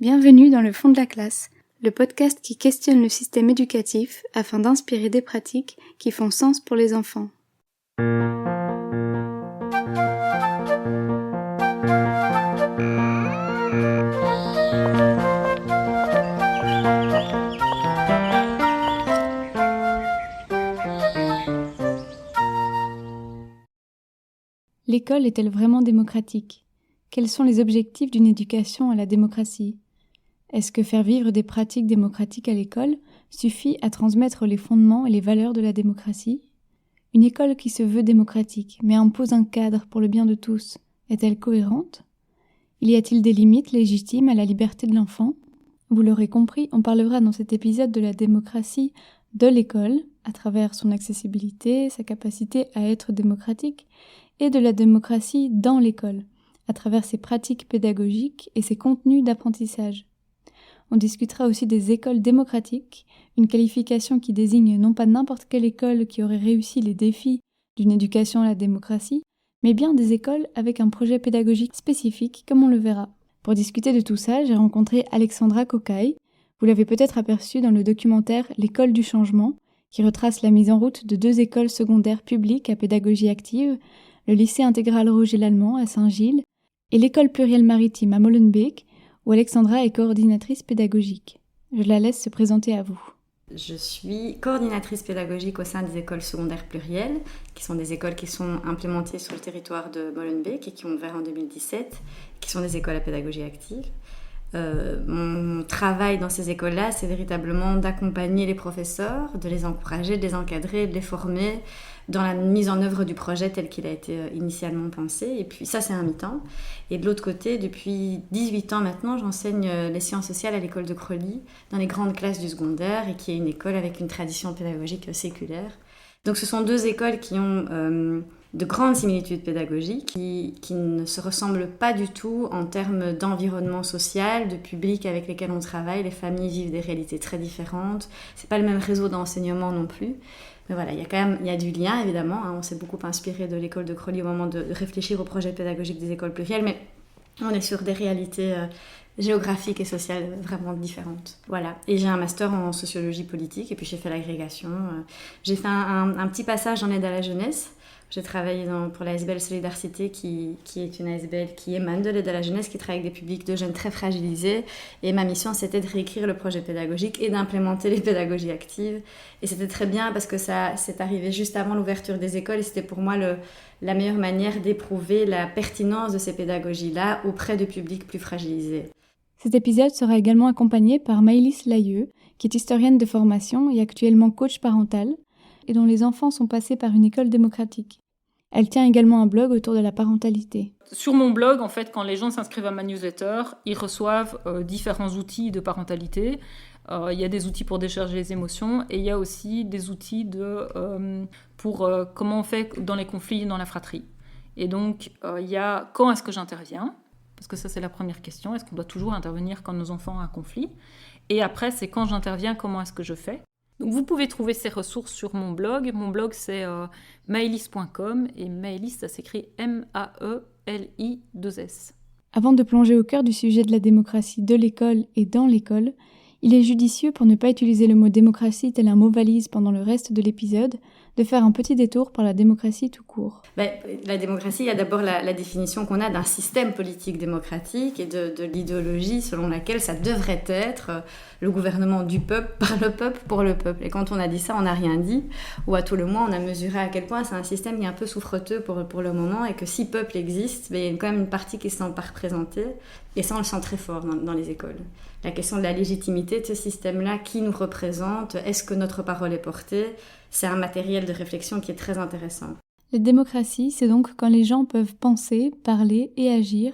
Bienvenue dans le fond de la classe, le podcast qui questionne le système éducatif afin d'inspirer des pratiques qui font sens pour les enfants. L'école est-elle vraiment démocratique ? Quels sont les objectifs d'une éducation à la démocratie ? Est-ce que faire vivre des pratiques démocratiques à l'école suffit à transmettre les fondements et les valeurs de la démocratie ? Une école qui se veut démocratique, mais impose un cadre pour le bien de tous, est-elle cohérente ? Y a-t-il des limites légitimes à la liberté de l'enfant ? Vous l'aurez compris, on parlera dans cet épisode de la démocratie de l'école, à travers son accessibilité, sa capacité à être démocratique, et de la démocratie dans l'école, à travers ses pratiques pédagogiques et ses contenus d'apprentissage. On discutera aussi des écoles démocratiques, une qualification qui désigne non pas n'importe quelle école qui aurait réussi les défis d'une éducation à la démocratie, mais bien des écoles avec un projet pédagogique spécifique, comme on le verra. Pour discuter de tout ça, j'ai rencontré Alexandra Kokai. Vous l'avez peut-être aperçue dans le documentaire « L'école du changement », qui retrace la mise en route de 2 écoles secondaires publiques à pédagogie active, le lycée intégral Roger Lallemand à Saint-Gilles et l'école plurielle maritime à Molenbeek, où Alexandra est coordinatrice pédagogique. Je la laisse se présenter à vous. Je suis coordinatrice pédagogique au sein des écoles secondaires plurielles, qui sont des écoles qui sont implémentées sur le territoire de Molenbeek et qui ont ouvert en 2017, qui sont des écoles à pédagogie active. Mon travail dans ces écoles-là, c'est véritablement d'accompagner les professeurs, de les encourager, de les encadrer, de les former dans la mise en œuvre du projet tel qu'il a été initialement pensé. Et puis ça, c'est un mi-temps. Et de l'autre côté, depuis 18 ans maintenant, j'enseigne les sciences sociales à l'école de Crolly, dans les grandes classes du secondaire, et qui est une école avec une tradition pédagogique séculaire. Donc ce sont 2 écoles qui ont de grandes similitudes pédagogiques, qui ne se ressemblent pas du tout en termes d'environnement social, de public avec lesquels on travaille. Les familles vivent des réalités très différentes. C'est pas le même réseau d'enseignement non plus. Mais voilà, il y a du lien évidemment. On s'est beaucoup inspiré de l'école de Crolly au moment de réfléchir au projet pédagogique des écoles plurielles, mais on est sur des réalités géographiques et sociales vraiment différentes. Voilà. Et j'ai un master en sociologie politique et puis j'ai fait l'agrégation. J'ai fait un petit passage en aide à la jeunesse. J'ai travaillé pour la ASBL Solidarité, qui est une ASBL qui émane de l'aide à la jeunesse, qui travaille avec des publics de jeunes très fragilisés. Et ma mission, c'était de réécrire le projet pédagogique et d'implémenter les pédagogies actives. Et c'était très bien parce que ça s'est arrivé juste avant l'ouverture des écoles. Et c'était pour moi la meilleure manière d'éprouver la pertinence de ces pédagogies-là auprès de publics plus fragilisés. Cet épisode sera également accompagné par Maëlys Layeux, qui est historienne de formation et actuellement coach parental, et dont les enfants sont passés par une école démocratique. Elle tient également un blog autour de la parentalité. Sur mon blog, en fait, quand les gens s'inscrivent à ma newsletter, ils reçoivent différents outils de parentalité. Il y a des outils pour décharger les émotions et il y a aussi des outils pour comment on fait dans les conflits dans la fratrie. Et donc, il y a quand est-ce que j'interviens ? Parce que ça, c'est la première question. Est-ce qu'on doit toujours intervenir quand nos enfants ont un conflit ? Et après, c'est quand j'interviens, comment est-ce que je fais ? Donc vous pouvez trouver ces ressources sur mon blog. Mon blog, c'est maëlys.com et Maëlys, ça s'écrit M-A-E-L-I-2-S. Avant de plonger au cœur du sujet de la démocratie de l'école et dans l'école, il est judicieux, pour ne pas utiliser le mot démocratie tel un mot valise pendant le reste de l'épisode, de faire un petit détour par la démocratie tout court. La démocratie, il y a d'abord la définition qu'on a d'un système politique démocratique et de l'idéologie selon laquelle ça devrait être le gouvernement du peuple, par le peuple, pour le peuple. Et quand on a dit ça, on n'a rien dit, ou à tout le moins, on a mesuré à quel point c'est un système qui est un peu souffreteux pour le moment, et que si peuple existe, il y a quand même une partie qui ne se sent pas représentée, et ça, on le sent très fort dans les écoles. La question de la légitimité de ce système-là, qui nous représente, est-ce que notre parole est portée ? C'est un matériel de réflexion qui est très intéressant. La démocratie, c'est donc quand les gens peuvent penser, parler et agir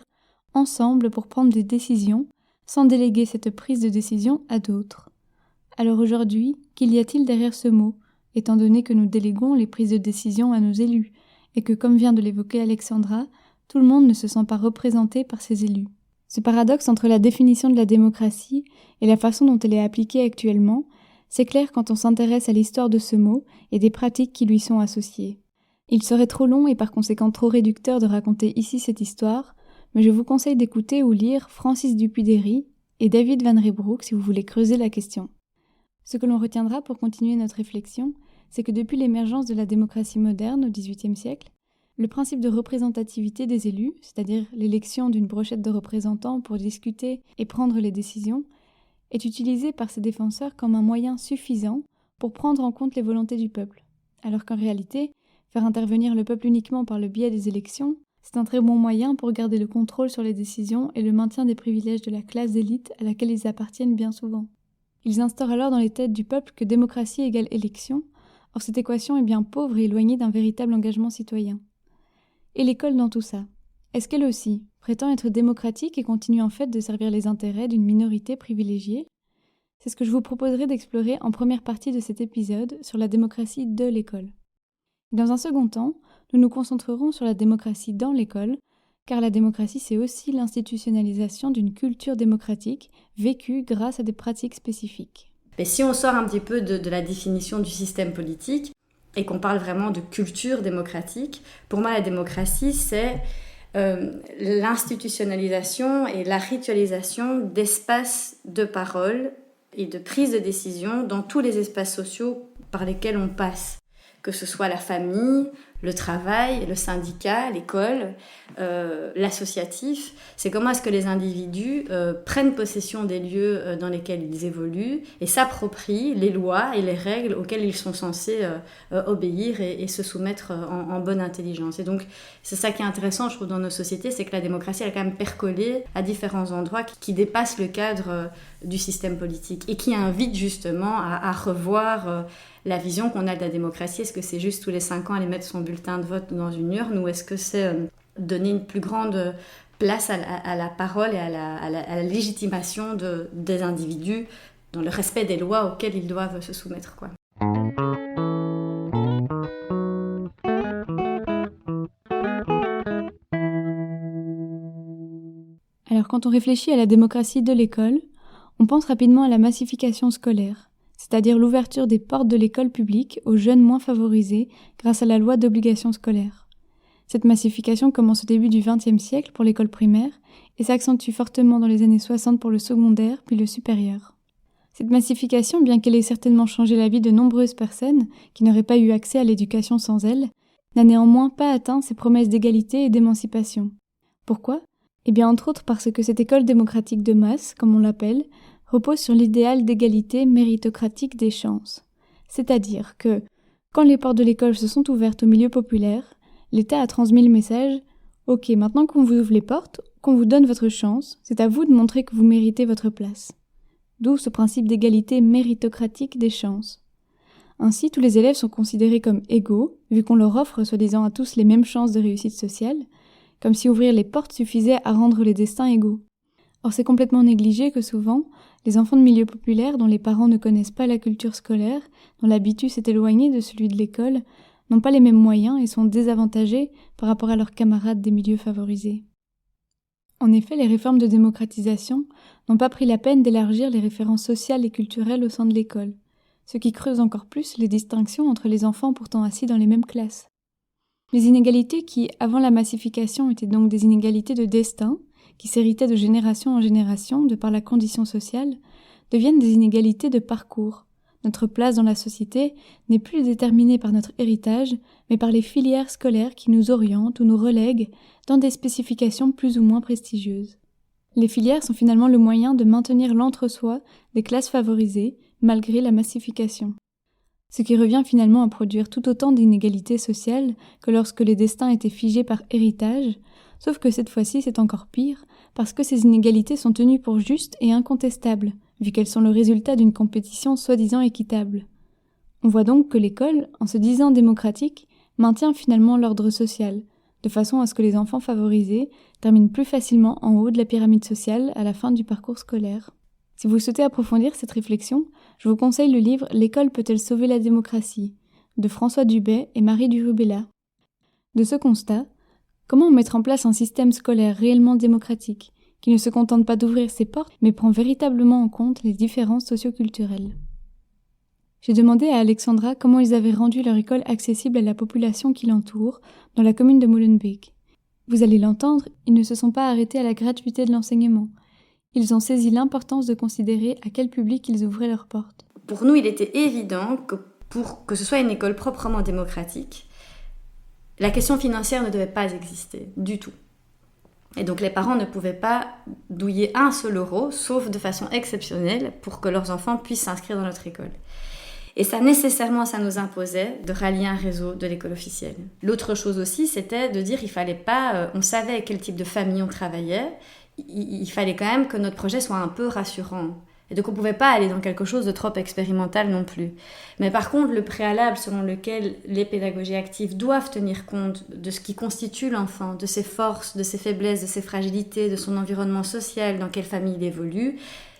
ensemble pour prendre des décisions, sans déléguer cette prise de décision à d'autres. Alors aujourd'hui, qu'y a-t-il derrière ce mot, étant donné que nous déléguons les prises de décision à nos élus, et que, comme vient de l'évoquer Alexandra, tout le monde ne se sent pas représenté par ses élus. Ce paradoxe entre la définition de la démocratie et la façon dont elle est appliquée actuellement s'éclaire quand on s'intéresse à l'histoire de ce mot et des pratiques qui lui sont associées. Il serait trop long et par conséquent trop réducteur de raconter ici cette histoire, mais je vous conseille d'écouter ou lire Francis Dupuy-Derry, et David Van Reybrouck si vous voulez creuser la question. Ce que l'on retiendra pour continuer notre réflexion, c'est que depuis l'émergence de la démocratie moderne au XVIIIe siècle, le principe de représentativité des élus, c'est-à-dire l'élection d'une brochette de représentants pour discuter et prendre les décisions, est utilisé par ses défenseurs comme un moyen suffisant pour prendre en compte les volontés du peuple, alors qu'en réalité, faire intervenir le peuple uniquement par le biais des élections, c'est un très bon moyen pour garder le contrôle sur les décisions et le maintien des privilèges de la classe d'élite à laquelle ils appartiennent bien souvent. Ils instaurent alors dans les têtes du peuple que démocratie égale élection, or cette équation est bien pauvre et éloignée d'un véritable engagement citoyen. Et l'école dans tout ça, est-ce qu'elle aussi prétend être démocratique et continue en fait de servir les intérêts d'une minorité privilégiée ? C'est ce que je vous proposerai d'explorer en première partie de cet épisode sur la démocratie de l'école. Dans un second temps, nous nous concentrerons sur la démocratie dans l'école, car la démocratie c'est aussi l'institutionnalisation d'une culture démocratique vécue grâce à des pratiques spécifiques. Mais si on sort un petit peu de la définition du système politique, et qu'on parle vraiment de culture démocratique, pour moi la démocratie c'est l'institutionnalisation et la ritualisation d'espaces de parole et de prise de décision dans tous les espaces sociaux par lesquels on passe, que ce soit la famille, le travail, le syndicat, l'école, l'associatif. C'est comment est-ce que les individus prennent possession des lieux dans lesquels ils évoluent et s'approprient les lois et les règles auxquelles ils sont censés obéir et se soumettre en bonne intelligence. Et donc, c'est ça qui est intéressant, je trouve, dans nos sociétés, c'est que la démocratie, elle est quand même percolée à différents endroits qui dépassent le cadre du système politique et qui invitent justement à revoir la vision qu'on a de la démocratie. Est-ce que c'est juste tous les 5 ans aller mettre son bulletin de vote dans une urne ou est-ce que c'est donner une plus grande place à la parole et à la légitimation des individus dans le respect des lois auxquelles ils doivent se soumettre, quoi. Alors quand on réfléchit à la démocratie de l'école, on pense rapidement à la massification scolaire, c'est-à-dire l'ouverture des portes de l'école publique aux jeunes moins favorisés grâce à la loi d'obligation scolaire. Cette massification commence au début du XXe siècle pour l'école primaire et s'accentue fortement dans les années 60 pour le secondaire puis le supérieur. Cette massification, bien qu'elle ait certainement changé la vie de nombreuses personnes qui n'auraient pas eu accès à l'éducation sans elle, n'a néanmoins pas atteint ses promesses d'égalité et d'émancipation. Pourquoi ? Eh bien entre autres parce que cette école démocratique de masse, comme on l'appelle, repose sur l'idéal d'égalité méritocratique des chances. C'est-à-dire que, quand les portes de l'école se sont ouvertes au milieu populaire, l'État a transmis le message « Ok, maintenant qu'on vous ouvre les portes, qu'on vous donne votre chance, c'est à vous de montrer que vous méritez votre place. » D'où ce principe d'égalité méritocratique des chances. Ainsi, tous les élèves sont considérés comme égaux, vu qu'on leur offre soi-disant à tous les mêmes chances de réussite sociale, comme si ouvrir les portes suffisait à rendre les destins égaux. Or, c'est complètement négligé que souvent, les enfants de milieux populaires dont les parents ne connaissent pas la culture scolaire, dont l'habitus est éloigné de celui de l'école, n'ont pas les mêmes moyens et sont désavantagés par rapport à leurs camarades des milieux favorisés. En effet, les réformes de démocratisation n'ont pas pris la peine d'élargir les références sociales et culturelles au sein de l'école, ce qui creuse encore plus les distinctions entre les enfants pourtant assis dans les mêmes classes. Les inégalités qui, avant la massification, étaient donc des inégalités de destin, qui s'héritaient de génération en génération de par la condition sociale, deviennent des inégalités de parcours. Notre place dans la société n'est plus déterminée par notre héritage, mais par les filières scolaires qui nous orientent ou nous relèguent dans des spécifications plus ou moins prestigieuses. Les filières sont finalement le moyen de maintenir l'entre-soi des classes favorisées, malgré la massification. Ce qui revient finalement à produire tout autant d'inégalités sociales que lorsque les destins étaient figés par héritage, sauf que cette fois-ci c'est encore pire, parce que ces inégalités sont tenues pour justes et incontestables, vu qu'elles sont le résultat d'une compétition soi-disant équitable. On voit donc que l'école, en se disant démocratique, maintient finalement l'ordre social, de façon à ce que les enfants favorisés terminent plus facilement en haut de la pyramide sociale à la fin du parcours scolaire. Si vous souhaitez approfondir cette réflexion, je vous conseille le livre « L'école peut-elle sauver la démocratie ?» de François Dubet et Marie Durubella. De ce constat, comment mettre en place un système scolaire réellement démocratique, qui ne se contente pas d'ouvrir ses portes, mais prend véritablement en compte les différences socio-culturelles. J'ai demandé à Alexandra comment ils avaient rendu leur école accessible à la population qui l'entoure, dans la commune de Molenbeek. Vous allez l'entendre, ils ne se sont pas arrêtés à la gratuité de l'enseignement. Ils ont saisi l'importance de considérer à quel public ils ouvraient leurs portes. Pour nous, il était évident que pour que ce soit une école proprement démocratique, la question financière ne devait pas exister du tout. Et donc les parents ne pouvaient pas douiller un seul euro, sauf de façon exceptionnelle, pour que leurs enfants puissent s'inscrire dans notre école. Et ça, nécessairement, ça nous imposait de rallier un réseau de l'école officielle. L'autre chose aussi, c'était de dire qu'il fallait pas... on savait quel type de famille on travaillait, il fallait quand même que notre projet soit un peu rassurant. Et donc on ne pouvait pas aller dans quelque chose de trop expérimental non plus. Mais par contre, le préalable selon lequel les pédagogies actives doivent tenir compte de ce qui constitue l'enfant, de ses forces, de ses faiblesses, de ses fragilités, de son environnement social, dans quelle famille il évolue,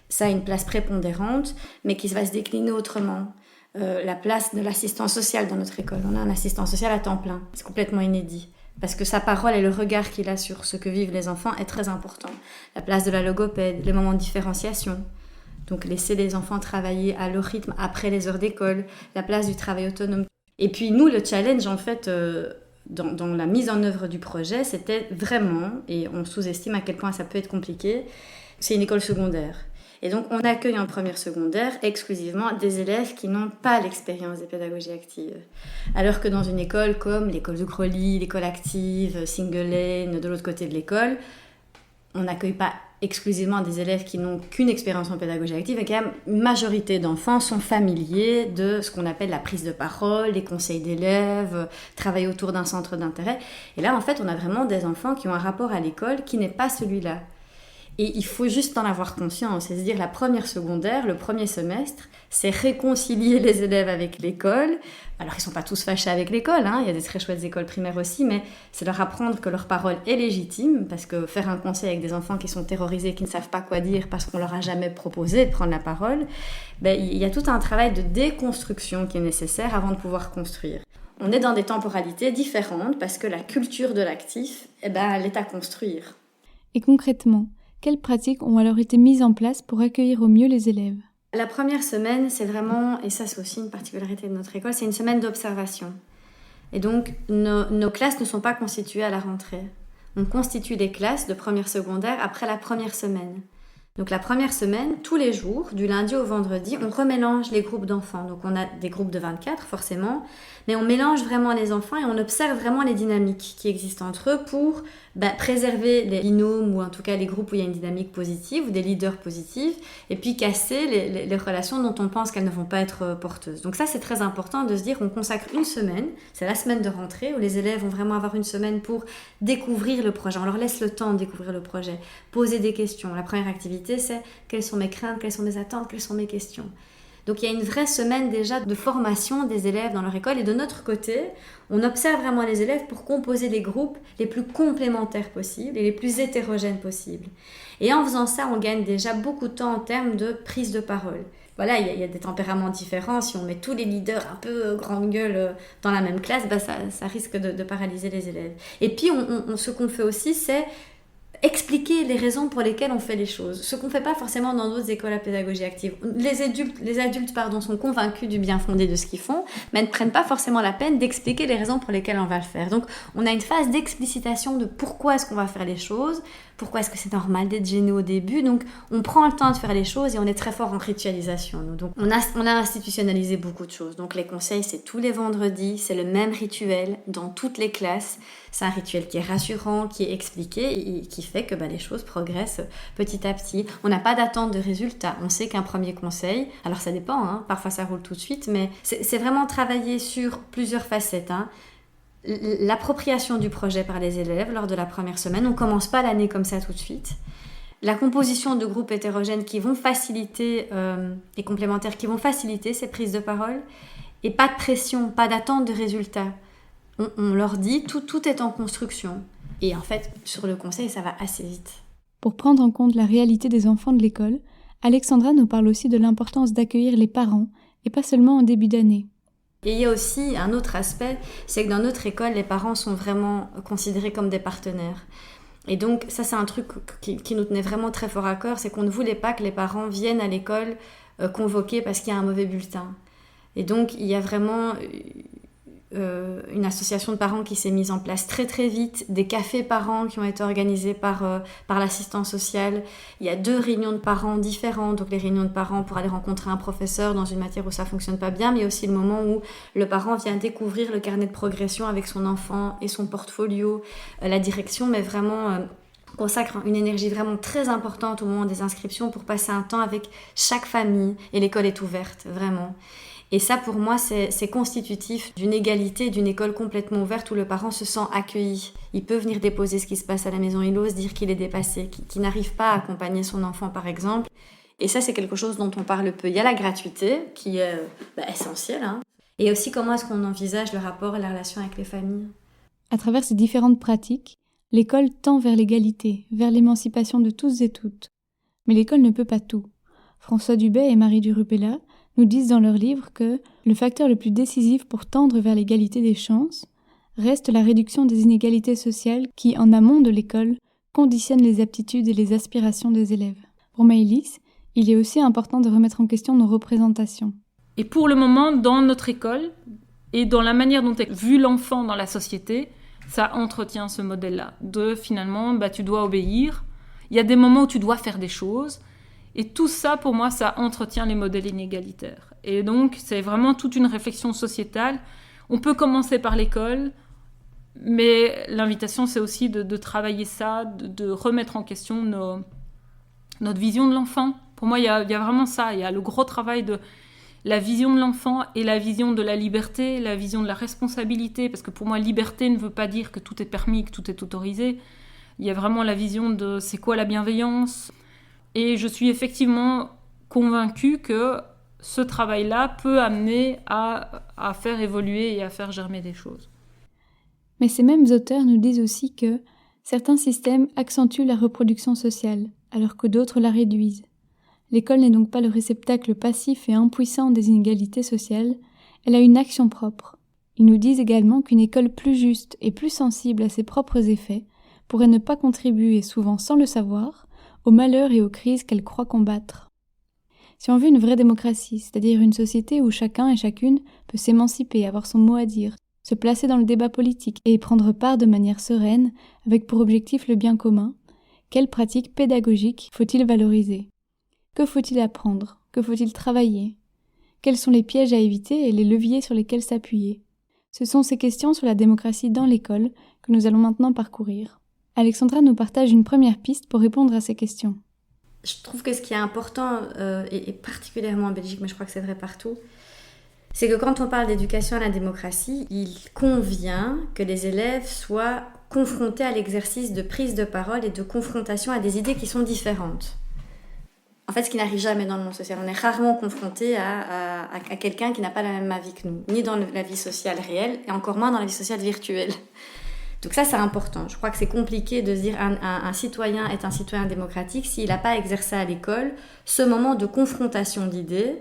ça a une place prépondérante, mais qui va se décliner autrement. La place de l'assistant social dans notre école. On a un assistant social à temps plein. C'est complètement inédit. Parce que sa parole et le regard qu'il a sur ce que vivent les enfants est très important. La place de la logopède, les moments de différenciation. Donc laisser les enfants travailler à leur rythme après les heures d'école, la place du travail autonome. Et puis nous, le challenge en fait, dans la mise en œuvre du projet, c'était vraiment, et on sous-estime à quel point ça peut être compliqué, c'est une école secondaire. Et donc on accueille en première secondaire exclusivement des élèves qui n'ont pas l'expérience des pédagogies actives. Alors que dans une école comme l'école de Crolly, l'école active, Single Lane, de l'autre côté de l'école, on n'accueille pas exclusivement des élèves qui n'ont qu'une expérience en pédagogie active, et quand même une majorité d'enfants sont familiers de ce qu'on appelle la prise de parole, les conseils d'élèves, travailler autour d'un centre d'intérêt. Et là, en fait, on a vraiment des enfants qui ont un rapport à l'école qui n'est pas celui-là. Et il faut juste en avoir conscience, c'est-à-dire la première secondaire, le premier semestre, c'est réconcilier les élèves avec l'école. Alors ils ne sont pas tous fâchés avec l'école, il y a des très chouettes écoles primaires aussi, mais c'est leur apprendre que leur parole est légitime, parce que faire un conseil avec des enfants qui sont terrorisés, qui ne savent pas quoi dire parce qu'on leur a jamais proposé de prendre la parole, il y a tout un travail de déconstruction qui est nécessaire avant de pouvoir construire. On est dans des temporalités différentes parce que la culture de l'actif, elle est à construire. Et concrètement, quelles pratiques ont alors été mises en place pour accueillir au mieux les élèves ? La première semaine, c'est vraiment, et ça c'est aussi une particularité de notre école, c'est une semaine d'observation. Et donc, nos classes ne sont pas constituées à la rentrée. On constitue des classes de première secondaire après la première semaine. Donc la première semaine, tous les jours, du lundi au vendredi, on remélange les groupes d'enfants. Donc on a des groupes de 24 forcément, mais on mélange vraiment les enfants et on observe vraiment les dynamiques qui existent entre eux pour préserver les binômes ou en tout cas les groupes où il y a une dynamique positive ou des leaders positifs et puis casser les relations dont on pense qu'elles ne vont pas être porteuses. Donc ça c'est très important de se dire on consacre une semaine, c'est la semaine de rentrée où les élèves vont vraiment avoir une semaine pour découvrir le projet. On leur laisse le temps de découvrir le projet, poser des questions. La première activité c'est quelles sont mes craintes, quelles sont mes attentes, quelles sont mes questions. Donc il y a une vraie semaine déjà de formation des élèves dans leur école et de notre côté, on observe vraiment les élèves pour composer les groupes les plus complémentaires possibles et les plus hétérogènes possibles. Et en faisant ça, on gagne déjà beaucoup de temps en termes de prise de parole. Voilà, il y a des tempéraments différents. Si on met tous les leaders un peu grande gueule dans la même classe, ça risque de paralyser les élèves. Et puis ce qu'on fait aussi, c'est expliquer les raisons pour lesquelles on fait les choses. Ce qu'on ne fait pas forcément dans d'autres écoles à pédagogie active. Les adultes sont convaincus du bien fondé de ce qu'ils font, mais ne prennent pas forcément la peine d'expliquer les raisons pour lesquelles on va le faire. Donc, on a une phase d'explicitation de pourquoi est-ce qu'on va faire les choses, pourquoi est-ce que c'est normal d'être gêné au début. Donc, on prend le temps de faire les choses et on est très fort en ritualisation. Nous. Donc, on a institutionnalisé beaucoup de choses. Donc, les conseils, c'est tous les vendredis, c'est le même rituel dans toutes les classes. C'est un rituel qui est rassurant, qui est expliqué et qui fait que les choses progressent petit à petit. On n'a pas d'attente de résultats. On sait qu'un premier conseil, alors ça dépend, parfois ça roule tout de suite, mais c'est vraiment travailler sur plusieurs facettes. L'appropriation du projet par les élèves lors de la première semaine. On ne commence pas l'année comme ça tout de suite. La composition de groupes hétérogènes qui vont faciliter, et complémentaires qui vont faciliter ces prises de parole. Et pas de pression, pas d'attente de résultats. On leur dit, tout est en construction. Et en fait, sur le conseil, ça va assez vite. Pour prendre en compte la réalité des enfants de l'école, Alexandra nous parle aussi de l'importance d'accueillir les parents, et pas seulement en début d'année. Et il y a aussi un autre aspect, c'est que dans notre école, les parents sont vraiment considérés comme des partenaires. Et donc, ça, c'est un truc qui nous tenait vraiment très fort à cœur, c'est qu'on ne voulait pas que les parents viennent à l'école convoqués parce qu'il y a un mauvais bulletin. Et donc, il y a vraiment une association de parents qui s'est mise en place très très vite, des cafés parents qui ont été organisés par l'assistance sociale. Il y a 2 réunions de parents différentes, donc les réunions de parents pour aller rencontrer un professeur dans une matière où ça fonctionne pas bien, mais aussi le moment où le parent vient découvrir le carnet de progression avec son enfant et son portfolio. La direction met vraiment... consacre une énergie vraiment très importante au moment des inscriptions pour passer un temps avec chaque famille, et l'école est ouverte, vraiment. Et ça, pour moi, c'est constitutif d'une égalité, d'une école complètement ouverte où le parent se sent accueilli. Il peut venir déposer ce qui se passe à la maison, il ose dire qu'il est dépassé, qu'il n'arrive pas à accompagner son enfant, par exemple. Et ça, c'est quelque chose dont on parle peu. Il y a la gratuité, qui est essentielle, hein. Et aussi, comment est-ce qu'on envisage le rapport et la relation avec les familles. À travers ces différentes pratiques, l'école tend vers l'égalité, vers l'émancipation de tous et toutes. Mais l'école ne peut pas tout. François Dubay et Marie Durupella nous disent dans leur livre que le facteur le plus décisif pour tendre vers l'égalité des chances reste la réduction des inégalités sociales qui, en amont de l'école, conditionnent les aptitudes et les aspirations des élèves. Pour Maëlys, il est aussi important de remettre en question nos représentations. Et pour le moment, dans notre école et dans la manière dont est vu l'enfant dans la société, ça entretient ce modèle-là de finalement, tu dois obéir. Il y a des moments où tu dois faire des choses. Et tout ça, pour moi, ça entretient les modèles inégalitaires. Et donc, c'est vraiment toute une réflexion sociétale. On peut commencer par l'école, mais l'invitation, c'est aussi de travailler ça, de remettre en question notre vision de l'enfant. Pour moi, il y a vraiment ça. Il y a le gros travail de la vision de l'enfant et la vision de la liberté, la vision de la responsabilité. Parce que pour moi, liberté ne veut pas dire que tout est permis, que tout est autorisé. Il y a vraiment la vision de c'est quoi la bienveillance. Et je suis effectivement convaincue que ce travail-là peut amener à faire évoluer et à faire germer des choses. Mais ces mêmes auteurs nous disent aussi que certains systèmes accentuent la reproduction sociale, alors que d'autres la réduisent. L'école n'est donc pas le réceptacle passif et impuissant des inégalités sociales, elle a une action propre. Ils nous disent également qu'une école plus juste et plus sensible à ses propres effets pourrait ne pas contribuer, souvent sans le savoir, aux malheurs et aux crises qu'elle croit combattre. Si on veut une vraie démocratie, c'est-à-dire une société où chacun et chacune peut s'émanciper, avoir son mot à dire, se placer dans le débat politique et y prendre part de manière sereine, avec pour objectif le bien commun, quelles pratiques pédagogiques faut-il valoriser ? Que faut-il apprendre ? Que faut-il travailler ? Quels sont les pièges à éviter et les leviers sur lesquels s'appuyer ? Ce sont ces questions sur la démocratie dans l'école que nous allons maintenant parcourir. Alexandra nous partage une première piste pour répondre à ces questions. Je trouve que ce qui est important, et particulièrement en Belgique, mais je crois que c'est vrai partout, c'est que quand on parle d'éducation à la démocratie, il convient que les élèves soient confrontés à l'exercice de prise de parole et de confrontation à des idées qui sont différentes. En fait, ce qui n'arrive jamais dans le monde social. On est rarement confronté à quelqu'un qui n'a pas la même avis que nous, ni dans la vie sociale réelle, et encore moins dans la vie sociale virtuelle. Donc ça, c'est important. Je crois que c'est compliqué de se dire un citoyen est un citoyen démocratique s'il n'a pas exercé à l'école ce moment de confrontation d'idées,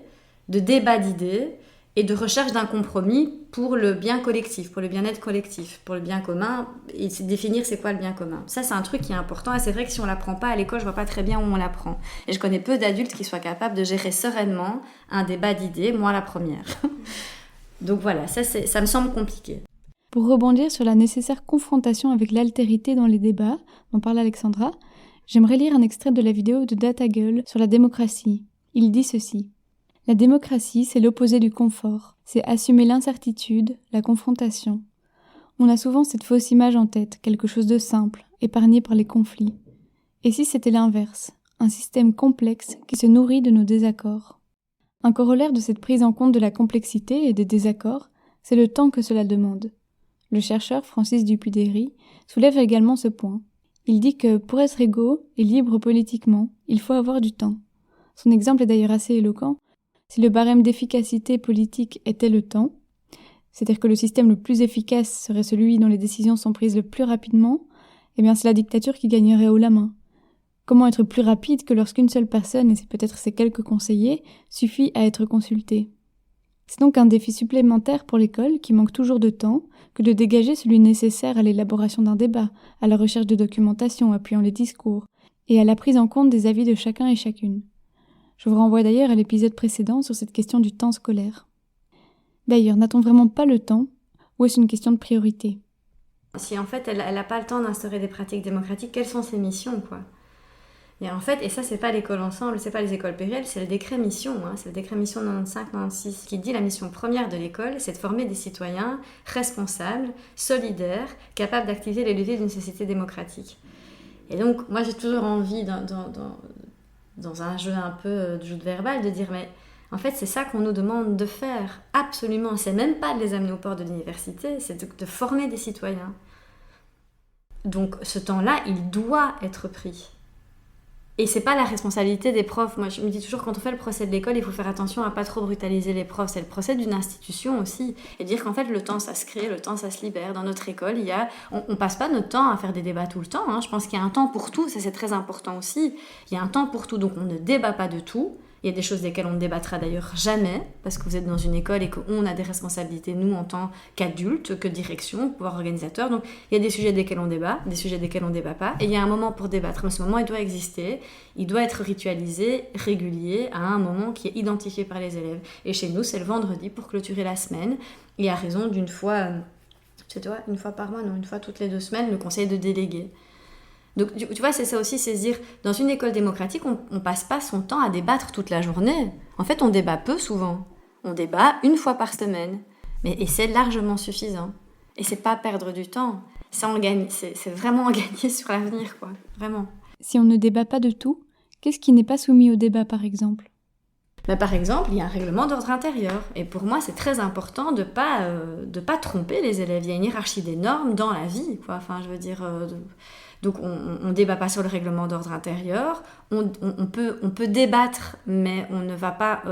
de débat d'idées et de recherche d'un compromis pour le bien collectif, pour le bien-être collectif, pour le bien commun, et définir c'est quoi le bien commun. Ça, c'est un truc qui est important, et c'est vrai que si on ne l'apprend pas à l'école, je ne vois pas très bien où on l'apprend. Et je connais peu d'adultes qui soient capables de gérer sereinement un débat d'idées, moi la première. Donc voilà, ça me semble compliqué. Pour rebondir sur la nécessaire confrontation avec l'altérité dans les débats, dont parle Alexandra, j'aimerais lire un extrait de la vidéo de DataGull sur la démocratie. Il dit ceci. La démocratie, c'est l'opposé du confort. C'est assumer l'incertitude, la confrontation. On a souvent cette fausse image en tête, quelque chose de simple, épargné par les conflits. Et si c'était l'inverse, un système complexe qui se nourrit de nos désaccords? Un corollaire de cette prise en compte de la complexité et des désaccords, c'est le temps que cela demande. Le chercheur Francis Dupuy-Derry soulève également ce point. Il dit que pour être égaux et libres politiquement, il faut avoir du temps. Son exemple est d'ailleurs assez éloquent. Si le barème d'efficacité politique était le temps, c'est-à-dire que le système le plus efficace serait celui dont les décisions sont prises le plus rapidement, eh bien c'est la dictature qui gagnerait haut la main. Comment être plus rapide que lorsqu'une seule personne, et c'est peut-être ses quelques conseillers, suffit à être consultée? C'est donc un défi supplémentaire pour l'école, qui manque toujours de temps, que de dégager celui nécessaire à l'élaboration d'un débat, à la recherche de documentation appuyant les discours, et à la prise en compte des avis de chacun et chacune. Je vous renvoie d'ailleurs à l'épisode précédent sur cette question du temps scolaire. D'ailleurs, n'a-t-on vraiment pas le temps, Ou est-ce une question de priorité ? Si en fait elle n'a pas le temps d'instaurer des pratiques démocratiques, quelles sont ses missions, quoi ? Et en fait, et ça c'est pas l'école ensemble, c'est pas les écoles plurielles, c'est le décret mission, c'est le décret mission 95-96 qui dit la mission première de l'école, c'est de former des citoyens responsables, solidaires, capables d'activer les leviers d'une société démocratique. Et donc moi j'ai toujours envie dans un jeu un peu de jeu de verbal de dire mais en fait c'est ça qu'on nous demande de faire, absolument, c'est même pas de les amener aux portes de l'université, c'est de former des citoyens. Donc ce temps-là, il doit être pris. Et c'est pas la responsabilité des profs. Moi, je me dis toujours, quand on fait le procès de l'école, il faut faire attention à pas trop brutaliser les profs. C'est le procès d'une institution aussi. Et dire qu'en fait, le temps, ça se crée, le temps, ça se libère. Dans notre école, on passe pas notre temps à faire des débats tout le temps. Je pense qu'il y a un temps pour tout. Ça, c'est très important aussi. Il y a un temps pour tout. Donc, on ne débat pas de tout. Il y a des choses desquelles on ne débattra d'ailleurs jamais, parce que vous êtes dans une école et qu'on a des responsabilités, nous, en tant qu'adultes, que direction, pouvoir organisateur. Donc, il y a des sujets desquels on débat, des sujets desquels on ne débat pas. Et il y a un moment pour débattre. Mais ce moment, il doit exister. Il doit être ritualisé, régulier, à un moment qui est identifié par les élèves. Et chez nous, c'est le vendredi pour clôturer la semaine. Et à raison d'une fois, une fois par mois, non, une fois toutes les 2 semaines, le conseil de déléguer. Donc, tu vois, c'est ça aussi, c'est se dire, dans une école démocratique, on passe pas son temps à débattre toute la journée. En fait, on débat peu souvent. On débat 1 fois par semaine. Et c'est largement suffisant. Et c'est pas perdre du temps. C'est vraiment en gagner sur l'avenir, quoi. Vraiment. Si on ne débat pas de tout, qu'est-ce qui n'est pas soumis au débat, par exemple ? Par exemple, il y a un règlement d'ordre intérieur. Et pour moi, c'est très important de pas tromper les élèves. Il y a une hiérarchie des normes dans la vie, quoi. Enfin, je veux dire... Donc on ne débat pas sur le règlement d'ordre intérieur, on peut débattre, mais on ne va pas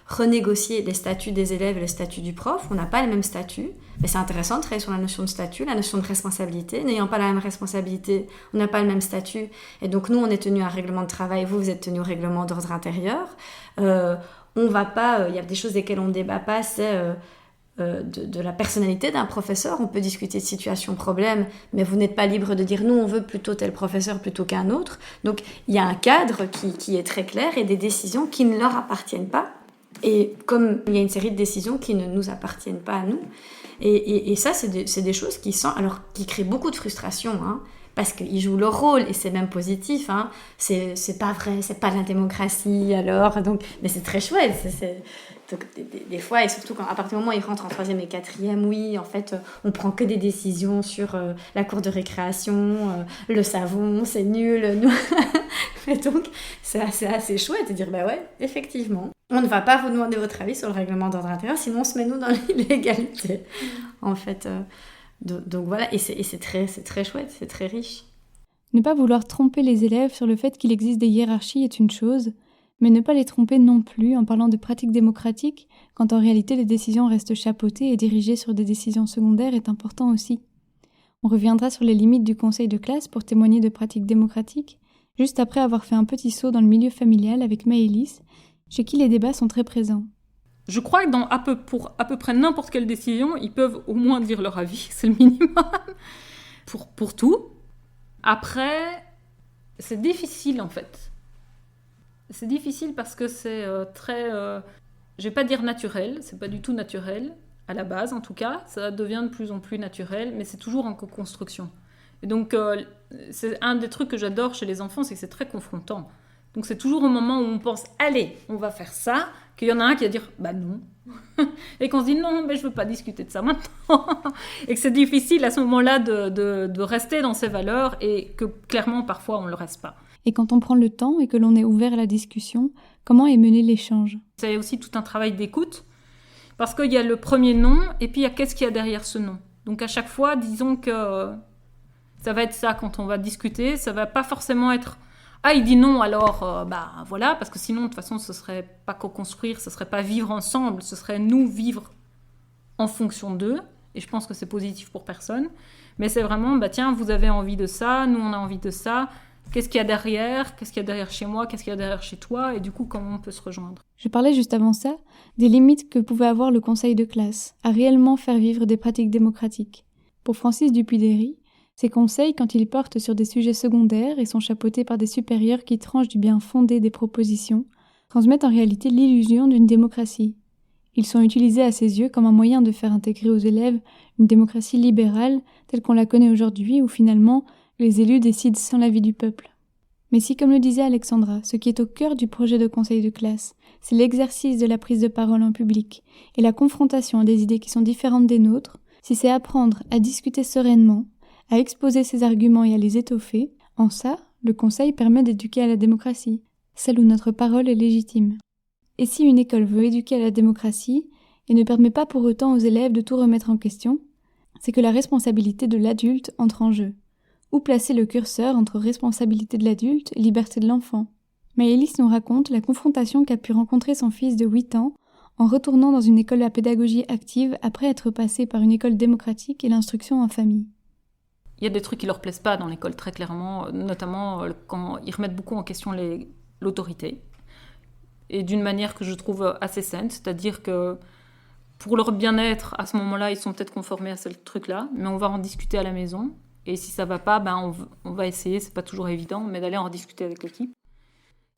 renégocier les statuts des élèves et le statut du prof, on n'a pas le même statut. Mais c'est intéressant de travailler sur la notion de statut, la notion de responsabilité. N'ayant pas la même responsabilité, on n'a pas le même statut. Et donc nous, on est tenu à un règlement de travail, vous êtes tenu au règlement d'ordre intérieur. On va pas, il y a des choses desquelles on ne débat pas, c'est... de la personnalité d'un professeur, on peut discuter de situations problèmes, mais vous n'êtes pas libre de dire nous on veut plutôt tel professeur plutôt qu'un autre. Donc il y a un cadre qui est très clair et des décisions qui ne leur appartiennent pas. Et comme il y a une série de décisions qui ne nous appartiennent pas à nous, et ça c'est des choses qui créent beaucoup de frustration, parce qu'ils jouent leur rôle et c'est même positif. C'est pas vrai, c'est pas la démocratie alors. Donc, mais c'est très chouette. Donc, des fois, et surtout à partir du moment où ils rentrent en 3e et 4e, oui, en fait, on prend que des décisions sur la cour de récréation, le savon, c'est nul. Et donc, c'est assez chouette de dire, ouais, effectivement, on ne va pas vous demander votre avis sur le règlement d'ordre intérieur, sinon on se met nous dans l'illégalité. En fait, donc voilà, et c'est très chouette, c'est très riche. Ne pas vouloir tromper les élèves sur le fait qu'il existe des hiérarchies est une chose, mais ne pas les tromper non plus en parlant de pratiques démocratiques, quand en réalité les décisions restent chapeautées et dirigées sur des décisions secondaires est important aussi. On reviendra sur les limites du conseil de classe pour témoigner de pratiques démocratiques, juste après avoir fait un petit saut dans le milieu familial avec Maëlys, chez qui les débats sont très présents. Je crois que pour à peu près n'importe quelle décision, ils peuvent au moins dire leur avis, c'est le minimum, pour tout. Après, c'est difficile en fait. C'est difficile parce que c'est très... je vais pas dire naturel, c'est pas du tout naturel, à la base en tout cas, ça devient de plus en plus naturel, mais c'est toujours en co-construction. Et donc, c'est un des trucs que j'adore chez les enfants, c'est que c'est très confrontant. Donc c'est toujours au moment où on pense « Allez, on va faire ça », qu'il y en a un qui va dire « Bah non ». Et qu'on se dit « Non, mais je veux pas discuter de ça maintenant ». Et que c'est difficile à ce moment-là de rester dans ses valeurs et que clairement, parfois, on ne le reste pas. Et quand on prend le temps et que l'on est ouvert à la discussion, comment est mené l'échange ? C'est aussi tout un travail d'écoute, parce qu'il y a le premier nom, et puis il y a qu'est-ce qu'il y a derrière ce nom. Donc à chaque fois, disons que ça va être ça quand on va discuter, ça va pas forcément être « Ah, il dit non, alors voilà », parce que sinon, de toute façon, ce serait pas co-construire, ce serait pas vivre ensemble, ce serait nous vivre en fonction d'eux, et je pense que c'est positif pour personne. Mais c'est vraiment, tiens, vous avez envie de ça, nous on a envie de ça, qu'est-ce qu'il y a derrière ? Qu'est-ce qu'il y a derrière chez moi ? Qu'est-ce qu'il y a derrière chez toi ? Et du coup, comment on peut se rejoindre ? Je parlais juste avant ça des limites que pouvait avoir le conseil de classe à réellement faire vivre des pratiques démocratiques. Pour Francis Dupuy-Derry, ces conseils, quand ils portent sur des sujets secondaires et sont chapeautés par des supérieurs qui tranchent du bien fondé des propositions, transmettent en réalité l'illusion d'une démocratie. Ils sont utilisés à ses yeux comme un moyen de faire intégrer aux élèves une démocratie libérale telle qu'on la connaît aujourd'hui, où finalement les élus décident sans l'avis du peuple. Mais si, comme le disait Alexandra, ce qui est au cœur du projet de conseil de classe, c'est l'exercice de la prise de parole en public et la confrontation à des idées qui sont différentes des nôtres, si c'est apprendre à discuter sereinement, à exposer ses arguments et à les étoffer, en ça, le conseil permet d'éduquer à la démocratie, celle où notre parole est légitime. Et si une école veut éduquer à la démocratie et ne permet pas pour autant aux élèves de tout remettre en question, c'est que la responsabilité de l'adulte entre en jeu. Où placer le curseur entre responsabilité de l'adulte et liberté de l'enfant? Maëlys nous raconte la confrontation qu'a pu rencontrer son fils de 8 ans en retournant dans une école à pédagogie active après être passé par une école démocratique et l'instruction en famille. Il y a des trucs qui leur plaisent pas dans l'école, très clairement, notamment quand ils remettent beaucoup en question l'autorité. Et d'une manière que je trouve assez saine, c'est-à-dire que pour leur bien-être, à ce moment-là, ils sont peut-être conformés à ce truc-là, mais on va en discuter à la maison. Et si ça va pas, on va essayer, c'est pas toujours évident, mais d'aller en discuter avec l'équipe.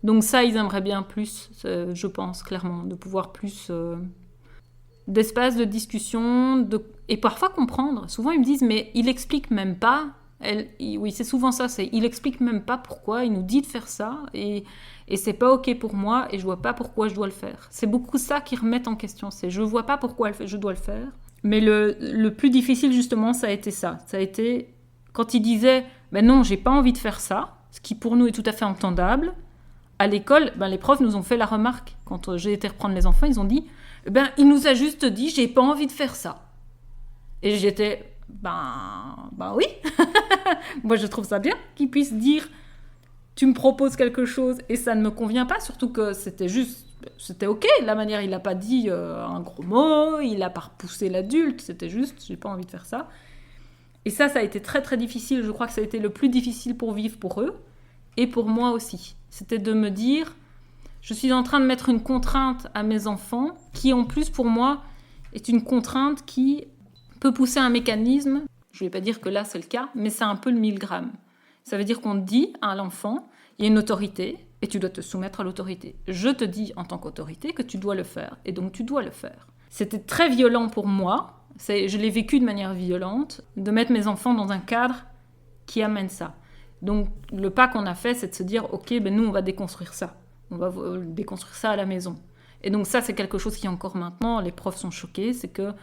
Donc ça, ils aimeraient bien plus, je pense, clairement, de pouvoir plus d'espace de discussion, et parfois comprendre. Souvent, ils me disent, mais il explique même pas. Oui, c'est souvent ça, il explique même pas pourquoi, il nous dit de faire ça, et c'est pas ok pour moi, et je vois pas pourquoi je dois le faire. C'est beaucoup ça qui remettent en question, c'est je vois pas pourquoi je dois le faire. Mais le plus difficile, justement, ça a été ça. Ça a été quand il disait « Ben non, j'ai pas envie de faire ça », ce qui pour nous est tout à fait entendable. À l'école, les profs nous ont fait la remarque. Quand j'ai été reprendre les enfants, ils ont dit « il nous a juste dit « j'ai pas envie de faire ça ». Et j'étais « oui ». Moi, je trouve ça bien qu'ils puissent dire « tu me proposes quelque chose et ça ne me convient pas », surtout que c'était ok, la manière, il n'a pas dit un gros mot, il n'a pas repoussé l'adulte, c'était juste « j'ai pas envie de faire ça ». Et ça a été très très difficile, je crois que ça a été le plus difficile pour vivre pour eux, et pour moi aussi. C'était de me dire, je suis en train de mettre une contrainte à mes enfants, qui en plus pour moi est une contrainte qui peut pousser un mécanisme, je ne vais pas dire que là c'est le cas, mais c'est un peu le 1000 grammes. Ça veut dire qu'on dit à l'enfant, il y a une autorité, et tu dois te soumettre à l'autorité. Je te dis en tant qu'autorité que tu dois le faire, et donc tu dois le faire. C'était très violent pour moi, je l'ai vécu de manière violente, de mettre mes enfants dans un cadre qui amène ça. Donc le pas qu'on a fait, c'est de se dire, ok, nous on va déconstruire ça. On va déconstruire ça à la maison. Et donc ça, c'est quelque chose qui encore maintenant, les profs sont choqués, c'est que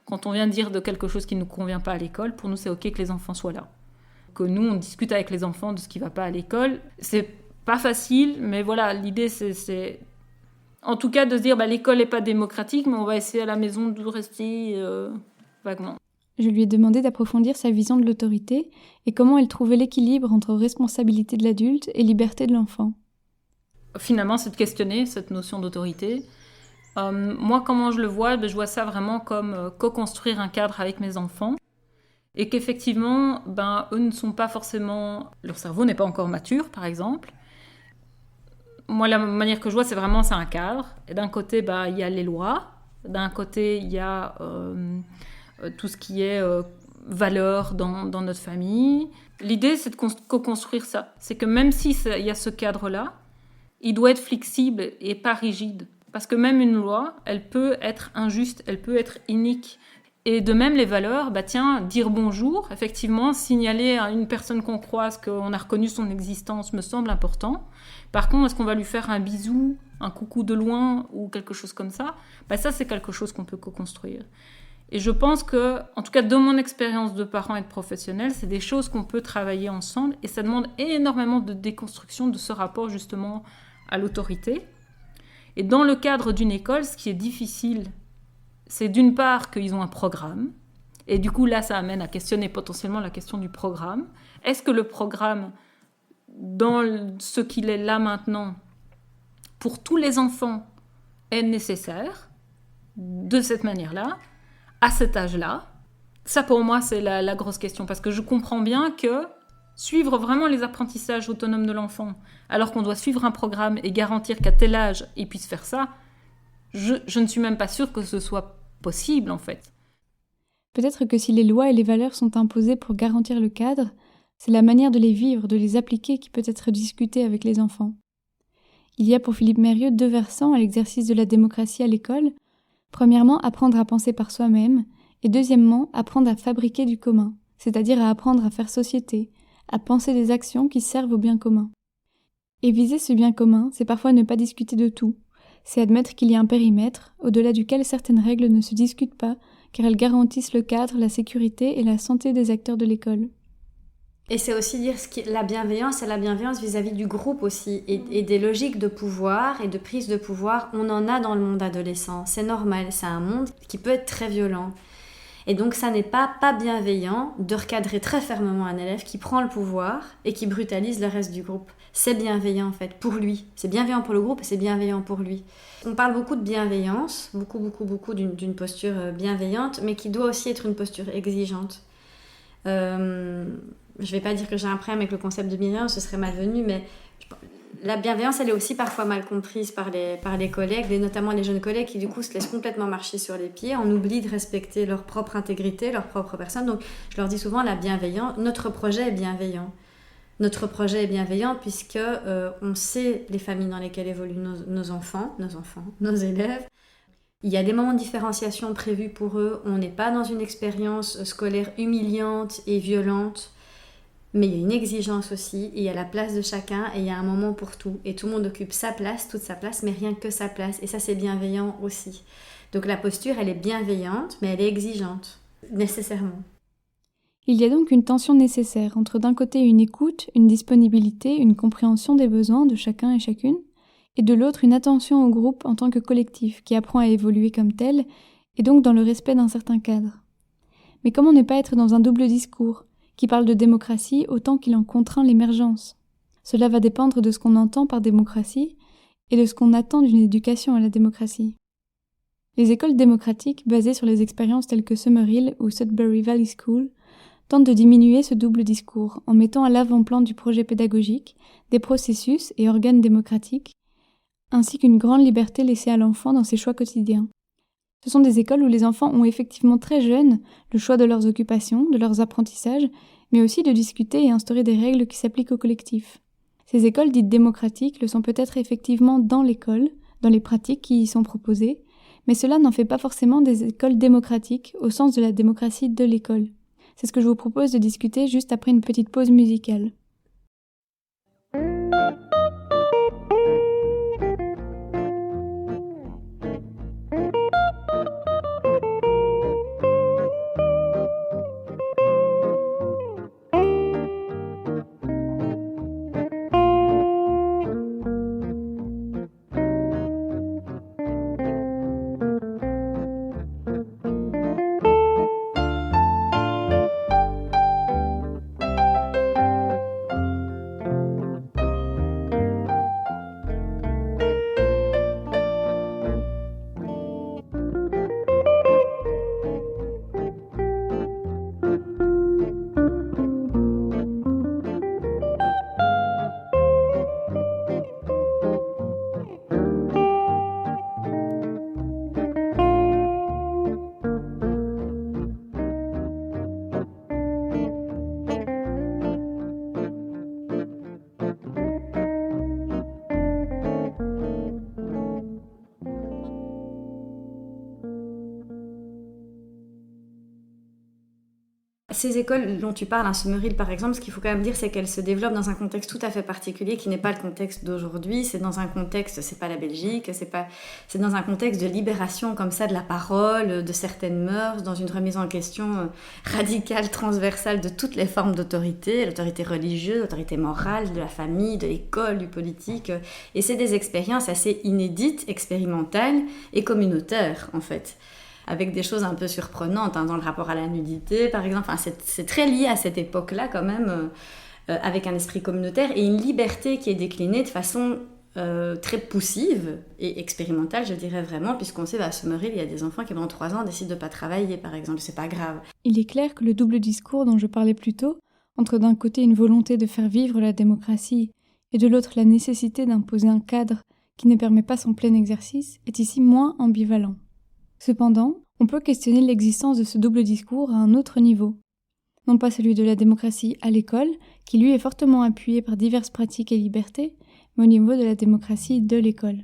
quand on vient dire de quelque chose qui ne nous convient pas à l'école, pour nous c'est ok que les enfants soient là. Que nous, on discute avec les enfants de ce qui ne va pas à l'école. C'est pas facile, mais voilà, l'idée c'est en tout cas de se dire, l'école n'est pas démocratique, mais on va essayer à la maison de rester vaguement. Je lui ai demandé d'approfondir sa vision de l'autorité et comment elle trouvait l'équilibre entre responsabilité de l'adulte et liberté de l'enfant. Finalement, c'est de questionner cette notion d'autorité. Moi, comment je le vois, je vois ça vraiment comme co-construire un cadre avec mes enfants. Et qu'effectivement, eux ne sont pas forcément... Leur cerveau n'est pas encore mature, par exemple. Moi, la manière que je vois, c'est un cadre. Et d'un côté, il y a les lois. D'un côté, il y a tout ce qui est valeurs dans notre famille. L'idée, c'est de co-construire ça. C'est que même s'il y a ce cadre-là, il doit être flexible et pas rigide. Parce que même une loi, elle peut être injuste, elle peut être inique. Et de même, les valeurs, dire bonjour, effectivement, signaler à une personne qu'on croise qu'on a reconnu son existence me semble important. Par contre, est-ce qu'on va lui faire un bisou, un coucou de loin ou quelque chose comme ça ? Ça, c'est quelque chose qu'on peut co-construire. Et je pense que, en tout cas, de mon expérience de parent et de professionnel, c'est des choses qu'on peut travailler ensemble et ça demande énormément de déconstruction de ce rapport justement à l'autorité. Et dans le cadre d'une école, ce qui est difficile, c'est d'une part qu'ils ont un programme, et du coup là ça amène à questionner potentiellement la question du programme. Est-ce que le programme, dans ce qu'il est là maintenant, pour tous les enfants, est nécessaire de cette manière-là, à cet âge-là? Ça pour moi c'est la grosse question, parce que je comprends bien que suivre vraiment les apprentissages autonomes de l'enfant, alors qu'on doit suivre un programme et garantir qu'à tel âge il puisse faire ça, je ne suis même pas sûre que ce soit possible en fait. Peut-être que si les lois et les valeurs sont imposées pour garantir le cadre, c'est la manière de les vivre, de les appliquer qui peut être discutée avec les enfants. Il y a pour Philippe Mérieux 2 versants à l'exercice de la démocratie à l'école. Premièrement, apprendre à penser par soi-même, et deuxièmement, apprendre à fabriquer du commun, c'est-à-dire à apprendre à faire société, à penser des actions qui servent au bien commun. Et viser ce bien commun, c'est parfois ne pas discuter de tout, c'est admettre qu'il y a un périmètre, au-delà duquel certaines règles ne se discutent pas, car elles garantissent le cadre, la sécurité et la santé des acteurs de l'école. Et c'est aussi dire la bienveillance, c'est la bienveillance vis-à-vis du groupe aussi, et des logiques de pouvoir et de prise de pouvoir, on en a dans le monde adolescent, c'est normal, c'est un monde qui peut être très violent. Et donc ça n'est pas bienveillant de recadrer très fermement un élève qui prend le pouvoir et qui brutalise le reste du groupe. C'est bienveillant en fait, pour lui. C'est bienveillant pour le groupe et c'est bienveillant pour lui. On parle beaucoup de bienveillance, beaucoup d'une posture bienveillante, mais qui doit aussi être une posture exigeante. Je vais pas dire que j'ai un problème avec le concept de bienveillance, ce serait malvenu, mais la bienveillance, elle est aussi parfois mal comprise par les collègues, et notamment les jeunes collègues qui du coup se laissent complètement marcher sur les pieds. On oublie de respecter leur propre intégrité, leur propre personne. Donc je leur dis souvent la bienveillance, notre projet est bienveillant. Notre projet est bienveillant puisque on sait les familles dans lesquelles évoluent nos enfants, nos élèves. Il y a des moments de différenciation prévus pour eux. On n'est pas dans une expérience scolaire humiliante et violente. Mais il y a une exigence aussi, et il y a la place de chacun, et il y a un moment pour tout. Et tout le monde occupe sa place, toute sa place, mais rien que sa place. Et ça, c'est bienveillant aussi. Donc la posture, elle est bienveillante, mais elle est exigeante, nécessairement. Il y a donc une tension nécessaire entre d'un côté une écoute, une disponibilité, une compréhension des besoins de chacun et chacune, et de l'autre une attention au groupe en tant que collectif qui apprend à évoluer comme tel, et donc dans le respect d'un certain cadre. Mais comment ne pas être dans un double discours qui parle de démocratie autant qu'il en contraint l'émergence? Cela va dépendre de ce qu'on entend par démocratie et de ce qu'on attend d'une éducation à la démocratie. Les écoles démocratiques, basées sur les expériences telles que Summerhill ou Sudbury Valley School, tentent de diminuer ce double discours en mettant à l'avant-plan du projet pédagogique des processus et organes démocratiques, ainsi qu'une grande liberté laissée à l'enfant dans ses choix quotidiens. Ce sont des écoles où les enfants ont effectivement très jeunes le choix de leurs occupations, de leurs apprentissages, mais aussi de discuter et instaurer des règles qui s'appliquent au collectif. Ces écoles dites démocratiques le sont peut-être effectivement dans l'école, dans les pratiques qui y sont proposées, mais cela n'en fait pas forcément des écoles démocratiques au sens de la démocratie de l'école. C'est ce que je vous propose de discuter juste après une petite pause musicale. Ces écoles dont tu parles, Summerhill par exemple, ce qu'il faut quand même dire, c'est qu'elles se développent dans un contexte tout à fait particulier qui n'est pas le contexte d'aujourd'hui. C'est dans un contexte, c'est pas la Belgique, c'est dans un contexte de libération comme ça de la parole, de certaines mœurs, dans une remise en question radicale, transversale de toutes les formes d'autorité, l'autorité religieuse, l'autorité morale, de la famille, de l'école, du politique. Et c'est des expériences assez inédites, expérimentales et communautaires en fait, avec des choses un peu surprenantes dans le rapport à la nudité, par exemple. Enfin, c'est très lié à cette époque-là, quand même, avec un esprit communautaire et une liberté qui est déclinée de façon très poussive et expérimentale, je dirais vraiment, puisqu'on sait, à Summerhill, il y a des enfants qui, pendant 3 ans, décident de ne pas travailler, par exemple. C'est pas grave. Il est clair que le double discours dont je parlais plus tôt, entre d'un côté une volonté de faire vivre la démocratie et de l'autre la nécessité d'imposer un cadre qui ne permet pas son plein exercice, est ici moins ambivalent. Cependant, on peut questionner l'existence de ce double discours à un autre niveau. Non pas celui de la démocratie à l'école, qui lui est fortement appuyé par diverses pratiques et libertés, mais au niveau de la démocratie de l'école.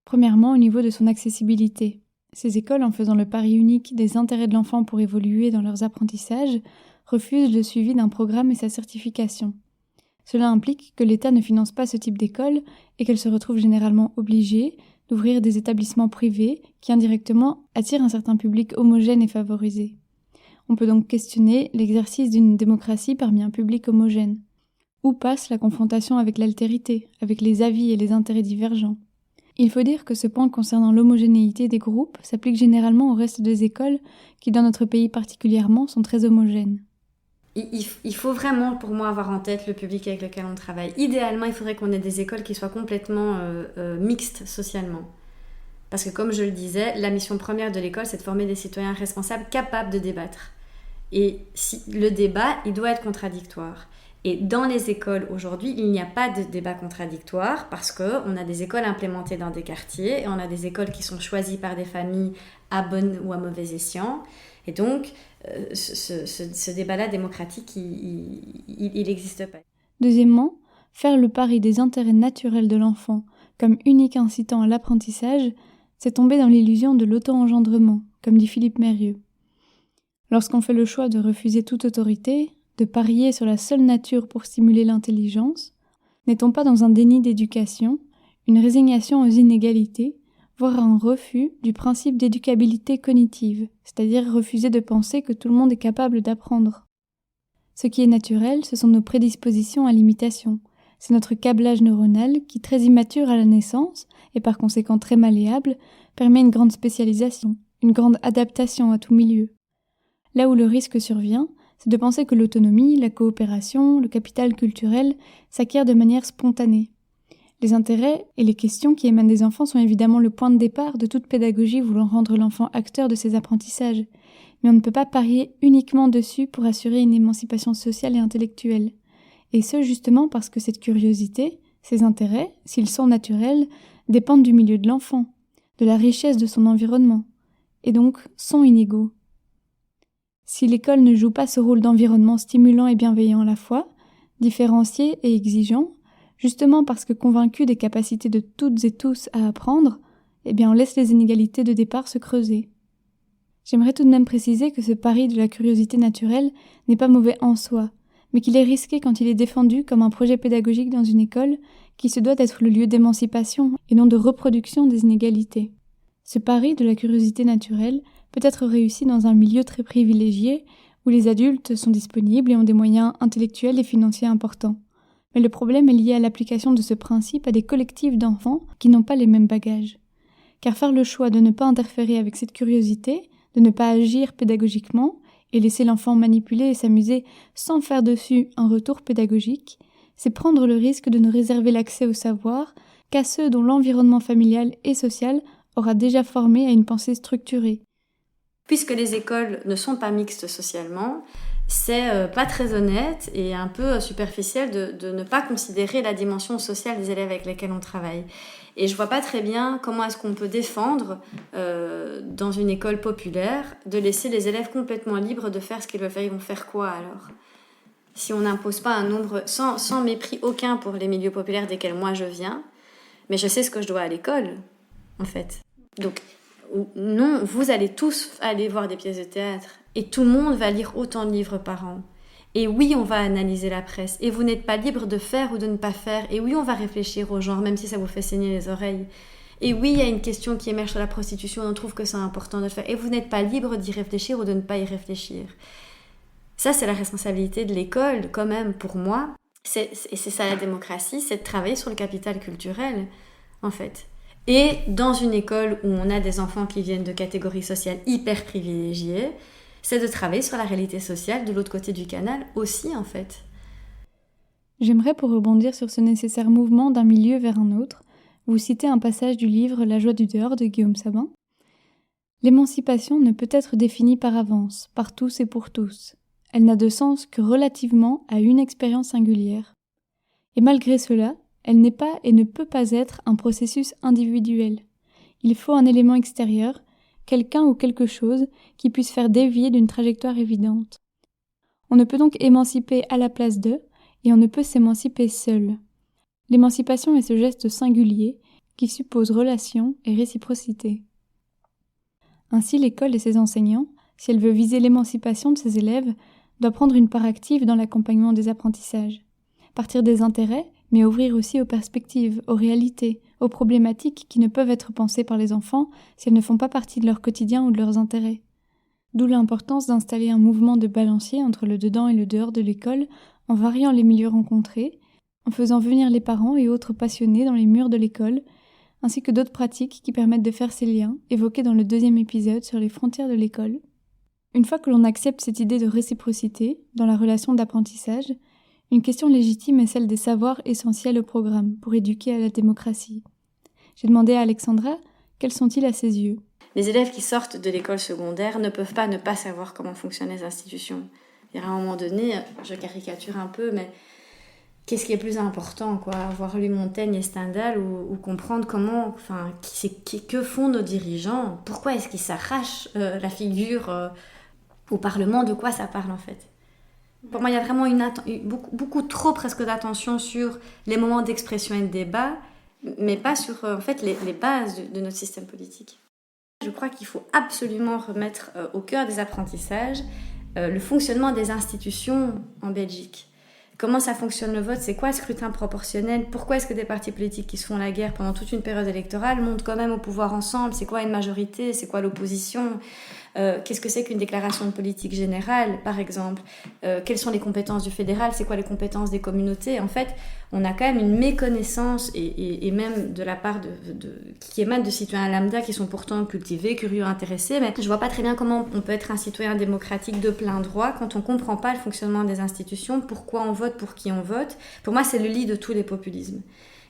Premièrement, au niveau de son accessibilité, Ces écoles, en faisant le pari unique des intérêts de l'enfant pour évoluer dans leurs apprentissages, refusent le suivi d'un programme et sa certification. Cela implique que l'État ne finance pas ce type d'école et qu'elle se retrouve généralement obligée d'ouvrir des établissements privés qui indirectement attirent un certain public homogène et favorisé. On peut donc questionner l'exercice d'une démocratie parmi un public homogène. Où passe la confrontation avec l'altérité, avec les avis et les intérêts divergents ? Il faut dire que ce point concernant l'homogénéité des groupes s'applique généralement au reste des écoles qui, dans notre pays particulièrement, sont très homogènes. Il faut vraiment, pour moi, avoir en tête le public avec lequel on travaille. Idéalement, il faudrait qu'on ait des écoles qui soient complètement mixtes socialement. Parce que, comme je le disais, la mission première de l'école, c'est de former des citoyens responsables capables de débattre. Et le débat, il doit être contradictoire. Et dans les écoles aujourd'hui, il n'y a pas de débat contradictoire parce qu'on a des écoles implémentées dans des quartiers et on a des écoles qui sont choisies par des familles à bon ou à mauvais escient. Et donc, ce débat-là démocratique, il n'existe pas. Deuxièmement, faire le pari des intérêts naturels de l'enfant comme unique incitant à l'apprentissage, c'est tomber dans l'illusion de l'auto-engendrement, comme dit Philippe Mérieux. Lorsqu'on fait le choix de refuser toute autorité, de parier sur la seule nature pour stimuler l'intelligence, n'est-on pas dans un déni d'éducation, une résignation aux inégalités, voire un refus du principe d'éducabilité cognitive, c'est-à-dire refuser de penser que tout le monde est capable d'apprendre. Ce qui est naturel, ce sont nos prédispositions à l'imitation. C'est notre câblage neuronal qui, très immature à la naissance, et par conséquent très malléable, permet une grande spécialisation, une grande adaptation à tout milieu. Là où le risque survient, c'est de penser que l'autonomie, la coopération, le capital culturel s'acquièrent de manière spontanée. Les intérêts et les questions qui émanent des enfants sont évidemment le point de départ de toute pédagogie voulant rendre l'enfant acteur de ses apprentissages, mais on ne peut pas parier uniquement dessus pour assurer une émancipation sociale et intellectuelle. Et ce justement parce que cette curiosité, ces intérêts, s'ils sont naturels, dépendent du milieu de l'enfant, de la richesse de son environnement, et donc sont inégaux. Si l'école ne joue pas ce rôle d'environnement stimulant et bienveillant à la fois, différencié et exigeant, justement parce que convaincu des capacités de toutes et tous à apprendre, eh bien on laisse les inégalités de départ se creuser. J'aimerais tout de même préciser que ce pari de la curiosité naturelle n'est pas mauvais en soi, mais qu'il est risqué quand il est défendu comme un projet pédagogique dans une école qui se doit d'être le lieu d'émancipation et non de reproduction des inégalités. Ce pari de la curiosité naturelle peut être réussi dans un milieu très privilégié où les adultes sont disponibles et ont des moyens intellectuels et financiers importants. Mais le problème est lié à l'application de ce principe à des collectifs d'enfants qui n'ont pas les mêmes bagages. Car faire le choix de ne pas interférer avec cette curiosité, de ne pas agir pédagogiquement et laisser l'enfant manipuler et s'amuser sans faire dessus un retour pédagogique, c'est prendre le risque de ne réserver l'accès au savoir qu'à ceux dont l'environnement familial et social aura déjà formé à une pensée structurée. Puisque les écoles ne sont pas mixtes socialement, c'est pas très honnête et un peu superficiel de ne pas considérer la dimension sociale des élèves avec lesquels on travaille. Et je vois pas très bien comment est-ce qu'on peut défendre, dans une école populaire, de laisser les élèves complètement libres de faire ce qu'ils veulent faire. Ils vont faire quoi alors ? Si on n'impose pas un nombre, sans mépris aucun pour les milieux populaires desquels moi je viens, mais je sais ce que je dois à l'école, en fait. Donc, non, vous allez tous aller voir des pièces de théâtre et tout le monde va lire autant de livres par an. Et oui, on va analyser la presse et vous n'êtes pas libre de faire ou de ne pas faire. Et oui, on va réfléchir au genre, même si ça vous fait saigner les oreilles. Et oui, il y a une question qui émerge sur la prostitution, on trouve que c'est important de le faire. Et vous n'êtes pas libre d'y réfléchir ou de ne pas y réfléchir. Ça, c'est la responsabilité de l'école, quand même, pour moi. C'est ça la démocratie, c'est de travailler sur le capital culturel, en fait. Et dans une école où on a des enfants qui viennent de catégories sociales hyper privilégiées, c'est de travailler sur la réalité sociale de l'autre côté du canal aussi, en fait. J'aimerais, pour rebondir sur ce nécessaire mouvement d'un milieu vers un autre, vous citer un passage du livre La joie du dehors de Guillaume Sabin. L'émancipation ne peut être définie par avance, par tous et pour tous. Elle n'a de sens que relativement à une expérience singulière. Et malgré cela, elle n'est pas et ne peut pas être un processus individuel. Il faut un élément extérieur, quelqu'un ou quelque chose qui puisse faire dévier d'une trajectoire évidente. On ne peut donc émanciper à la place d'eux, et on ne peut s'émanciper seul. L'émancipation est ce geste singulier qui suppose relation et réciprocité. Ainsi, l'école et ses enseignants, si elle veut viser l'émancipation de ses élèves, doit prendre une part active dans l'accompagnement des apprentissages. Partir des intérêts, mais ouvrir aussi aux perspectives, aux réalités, aux problématiques qui ne peuvent être pensées par les enfants si elles ne font pas partie de leur quotidien ou de leurs intérêts. D'où l'importance d'installer un mouvement de balancier entre le dedans et le dehors de l'école en variant les milieux rencontrés, en faisant venir les parents et autres passionnés dans les murs de l'école, ainsi que d'autres pratiques qui permettent de faire ces liens évoqués dans le 2e épisode sur les frontières de l'école. Une fois que l'on accepte cette idée de réciprocité dans la relation d'apprentissage, une question légitime est celle des savoirs essentiels au programme pour éduquer à la démocratie. J'ai demandé à Alexandra quels sont-ils à ses yeux. Les élèves qui sortent de l'école secondaire ne peuvent pas ne pas savoir comment fonctionnent les institutions. Et à un moment donné, je caricature un peu, mais qu'est-ce qui est plus important, quoi ? Avoir lu Montaigne et Stendhal ou comprendre comment, que font nos dirigeants ? Pourquoi est-ce qu'ils s'arrachent la figure au Parlement ? De quoi ça parle en fait ? Pour moi, il y a vraiment beaucoup trop presque d'attention sur les moments d'expression et de débat, mais pas sur en fait, les bases de notre système politique. Je crois qu'il faut absolument remettre au cœur des apprentissages le fonctionnement des institutions en Belgique. Comment ça fonctionne le vote ? C'est quoi le scrutin proportionnel ? Pourquoi est-ce que des partis politiques qui se font la guerre pendant toute une période électorale montent quand même au pouvoir ensemble ? C'est quoi une majorité ? C'est quoi l'opposition ? Qu'est-ce que c'est qu'une déclaration de politique générale, par exemple ? Quelles sont les compétences du fédéral ? C'est quoi les compétences des communautés ? En fait, on a quand même une méconnaissance, et même de la part qui émane de citoyens lambda qui sont pourtant cultivés, curieux, intéressés. Mais je vois pas très bien comment on peut être un citoyen démocratique de plein droit quand on comprend pas le fonctionnement des institutions, pourquoi on vote, pour qui on vote. Pour moi, c'est le lit de tous les populismes.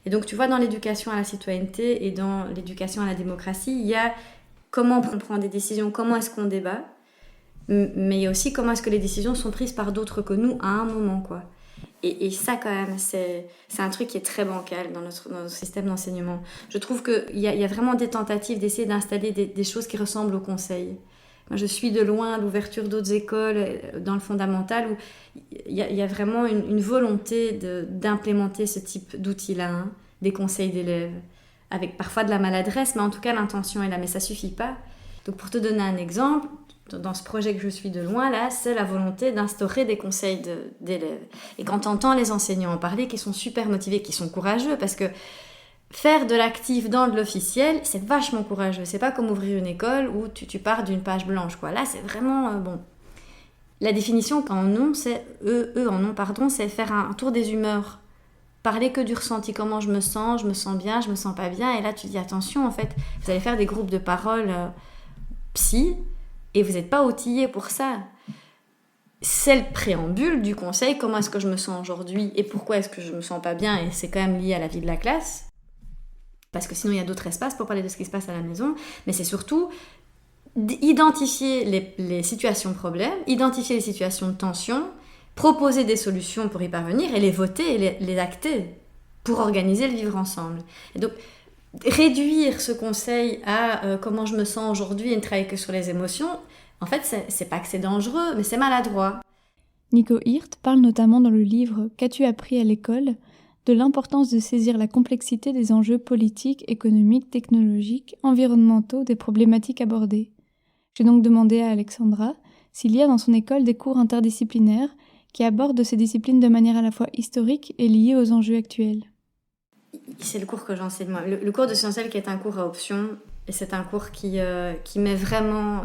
Et donc, tu vois, dans l'éducation à la citoyenneté et dans l'éducation à la démocratie, il y a comment on prend des décisions, comment est-ce qu'on débat, mais il y a aussi comment est-ce que les décisions sont prises par d'autres que nous à un moment, quoi. Et ça, quand même, c'est un truc qui est très bancal dans notre système d'enseignement. Je trouve qu'il y a vraiment des tentatives d'essayer d'installer des choses qui ressemblent au conseil. Moi, je suis de loin l'ouverture d'autres écoles dans le fondamental où il y a vraiment une volonté d'implémenter ce type d'outils-là, hein, des conseils d'élèves, avec parfois de la maladresse, mais en tout cas l'intention est là, mais ça suffit pas. Donc pour te donner un exemple, dans ce projet que je suis de loin, là, c'est la volonté d'instaurer des conseils d'élèves. Et quand tu entends les enseignants en parler, qui sont super motivés, qui sont courageux, parce que faire de l'actif dans de l'officiel, c'est vachement courageux. C'est pas comme ouvrir une école où tu pars d'une page blanche, quoi. Là, c'est vraiment bon. La définition qu'en ont, c'est c'est faire un tour des humeurs. Parler que du ressenti, comment je me sens bien, je me sens pas bien. Et là, tu dis attention, en fait, vous allez faire des groupes de parole psy et vous n'êtes pas outillés pour ça. C'est le préambule du conseil, comment est-ce que je me sens aujourd'hui et pourquoi est-ce que je me sens pas bien, et c'est quand même lié à la vie de la classe. Parce que sinon, il y a d'autres espaces pour parler de ce qui se passe à la maison. Mais c'est surtout identifier les situations problèmes, identifier les situations de tension, proposer des solutions pour y parvenir et les voter et les acter pour organiser le vivre ensemble. Et donc, réduire ce conseil à comment je me sens aujourd'hui et ne travailler que sur les émotions, en fait, c'est pas que c'est dangereux, mais c'est maladroit. Nico Hirt parle notamment dans le livre « Qu'as-tu appris à l'école ?» de l'importance de saisir la complexité des enjeux politiques, économiques, technologiques, environnementaux des problématiques abordées. J'ai donc demandé à Alexandra s'il y a dans son école des cours interdisciplinaires qui abordent ces disciplines de manière à la fois historique et liée aux enjeux actuels. C'est le cours que j'enseigne moi. Le cours de Sciences qui est un cours à option, et c'est un cours qui met vraiment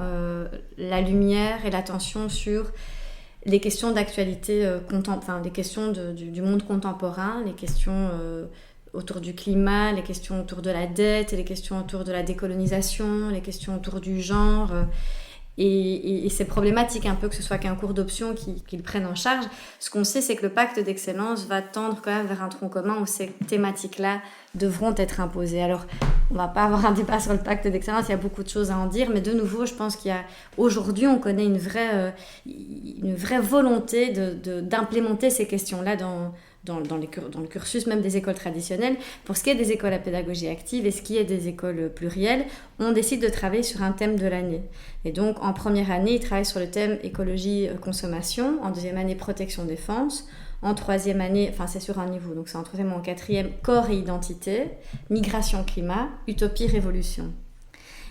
la lumière et l'attention sur les questions d'actualité, les questions du monde contemporain, les questions autour du climat, les questions autour de la dette, et les questions autour de la décolonisation, les questions autour du genre. Et c'est problématique un peu que ce soit qu'un cours d'option qui le prenne en charge. Ce qu'on sait, c'est que le pacte d'excellence va tendre quand même vers un tronc commun où ces thématiques-là devront être imposées. Alors, on ne va pas avoir un débat sur le pacte d'excellence, il y a beaucoup de choses à en dire, mais de nouveau, je pense aujourd'hui, on connaît une vraie volonté d'implémenter ces questions-là dans le cursus même des écoles traditionnelles. Pour ce qui est des écoles à pédagogie active et ce qui est des écoles plurielles, on décide de travailler sur un thème de l'année. Et donc, en première année, ils travaillent sur le thème écologie-consommation, en deuxième année, protection-défense, en troisième année, enfin c'est sur un niveau, donc c'est en troisième ou en quatrième, corps et identité, migration-climat, utopie-révolution.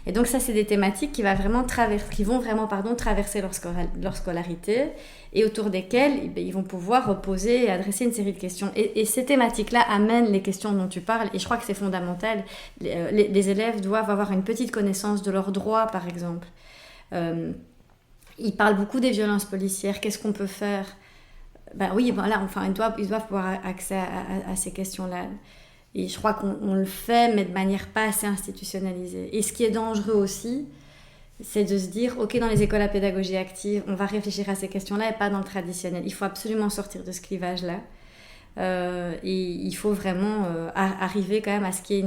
Et donc ça, c'est des thématiques qui vont vraiment traverser leur scolarité et autour desquelles ils vont pouvoir poser et adresser une série de questions. Et ces thématiques-là amènent les questions dont tu parles, et je crois que c'est fondamental. Les élèves doivent avoir une petite connaissance de leurs droits, par exemple. Ils parlent beaucoup des violences policières, qu'est-ce qu'on peut faire ? Ils doivent pouvoir avoir accès à ces questions-là. Et je crois qu'on le fait, mais de manière pas assez institutionnalisée. Et ce qui est dangereux aussi, c'est de se dire, ok, dans les écoles à pédagogie active, on va réfléchir à ces questions-là et pas dans le traditionnel. Il faut absolument sortir de ce clivage-là. Et il faut vraiment arriver quand même à ce qu'il y ait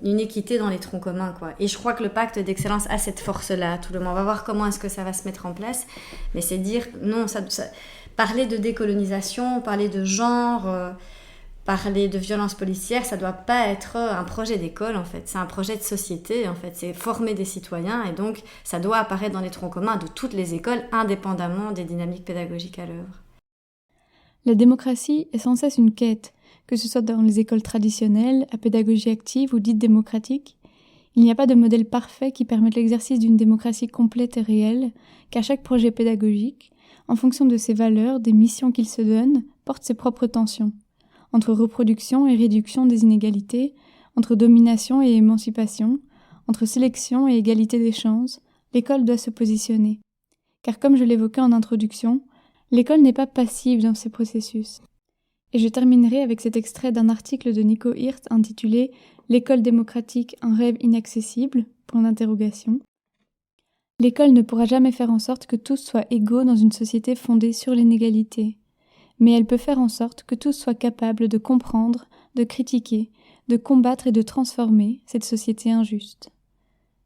une équité dans les troncs communs, quoi. Et je crois que le pacte d'excellence a cette force-là. Tout le monde va voir comment est-ce que ça va se mettre en place. Mais c'est dire, non, parler de décolonisation, parler de genre... parler de violence policière, ça ne doit pas être un projet d'école, en fait. C'est un projet de société, en fait. C'est former des citoyens, et donc ça doit apparaître dans les troncs communs de toutes les écoles, indépendamment des dynamiques pédagogiques à l'œuvre. La démocratie est sans cesse une quête, que ce soit dans les écoles traditionnelles, à pédagogie active ou dites démocratiques. Il n'y a pas de modèle parfait qui permette l'exercice d'une démocratie complète et réelle, car chaque projet pédagogique, en fonction de ses valeurs, des missions qu'il se donne, porte ses propres tensions. Entre reproduction et réduction des inégalités, entre domination et émancipation, entre sélection et égalité des chances, l'école doit se positionner. Car comme je l'évoquais en introduction, l'école n'est pas passive dans ces processus. Et je terminerai avec cet extrait d'un article de Nico Hirt intitulé « L'école démocratique, un rêve inaccessible ?» L'école ne pourra jamais faire en sorte que tous soient égaux dans une société fondée sur l'inégalité. Mais elle peut faire en sorte que tous soient capables de comprendre, de critiquer, de combattre et de transformer cette société injuste.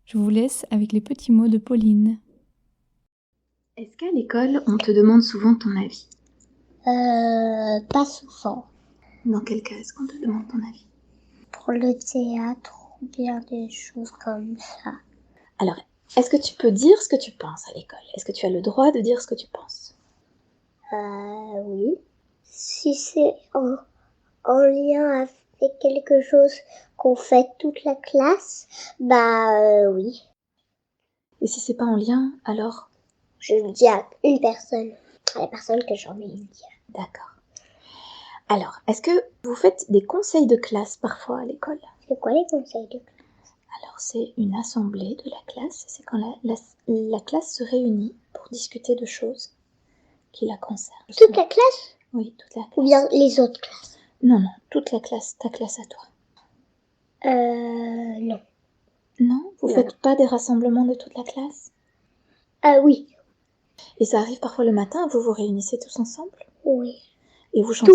Je vous laisse avec les petits mots de Pauline. Est-ce qu'à l'école, on te demande souvent ton avis ? Pas souvent. Dans quel cas est-ce qu'on te demande ton avis ? Pour le théâtre ou bien des choses comme ça. Alors, est-ce que tu peux dire ce que tu penses à l'école ? Est-ce que tu as le droit de dire ce que tu penses ? Oui. Si c'est en lien avec quelque chose qu'on fait toute la classe, oui. Et si c'est pas en lien, alors ? Je le dis à une personne, à la personne que j'ai envie de dire. D'accord. Alors, est-ce que vous faites des conseils de classe parfois à l'école ? C'est quoi les conseils de classe ? Alors, c'est une assemblée de la classe, c'est quand la classe se réunit pour discuter de choses qui la concernent. Toute la classe ? Oui, toute la classe. Ou bien les autres classes ? Non, toute la classe, ta classe à toi. Non. Non ? Vous faites pas des rassemblements de toute la classe ? Oui. Et ça arrive parfois le matin, vous vous réunissez tous ensemble ? Oui. Et vous chantez ?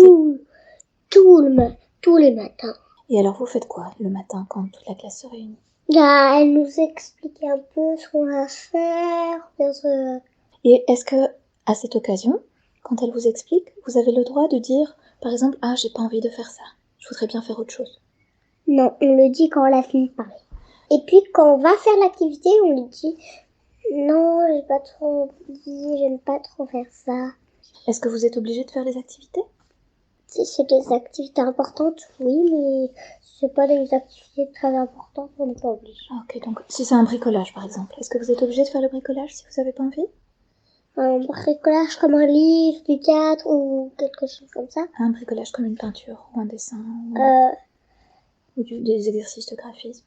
Tous les matins. Et alors vous faites quoi le matin quand toute la classe se réunit ? Elle nous explique un peu ce qu'on va faire. Et est-ce que, à cette occasion, quand elle vous explique, vous avez le droit de dire, par exemple, « Ah, j'ai pas envie de faire ça, je voudrais bien faire autre chose ». Non, on le dit quand on a fini de parler. Et puis quand on va faire l'activité, on lui dit « Non, j'ai pas trop envie, j'aime pas trop faire ça ». Est-ce que vous êtes obligé de faire les activités ? Si c'est des activités importantes, oui, mais si c'est pas des activités très importantes, on n'est pas obligé. Ah, ok, donc si c'est un bricolage par exemple, est-ce que vous êtes obligé de faire le bricolage si vous avez pas envie ? Un bricolage comme un livre, du théâtre ou quelque chose comme ça. Un bricolage comme une peinture ou un dessin ou des exercices de graphisme.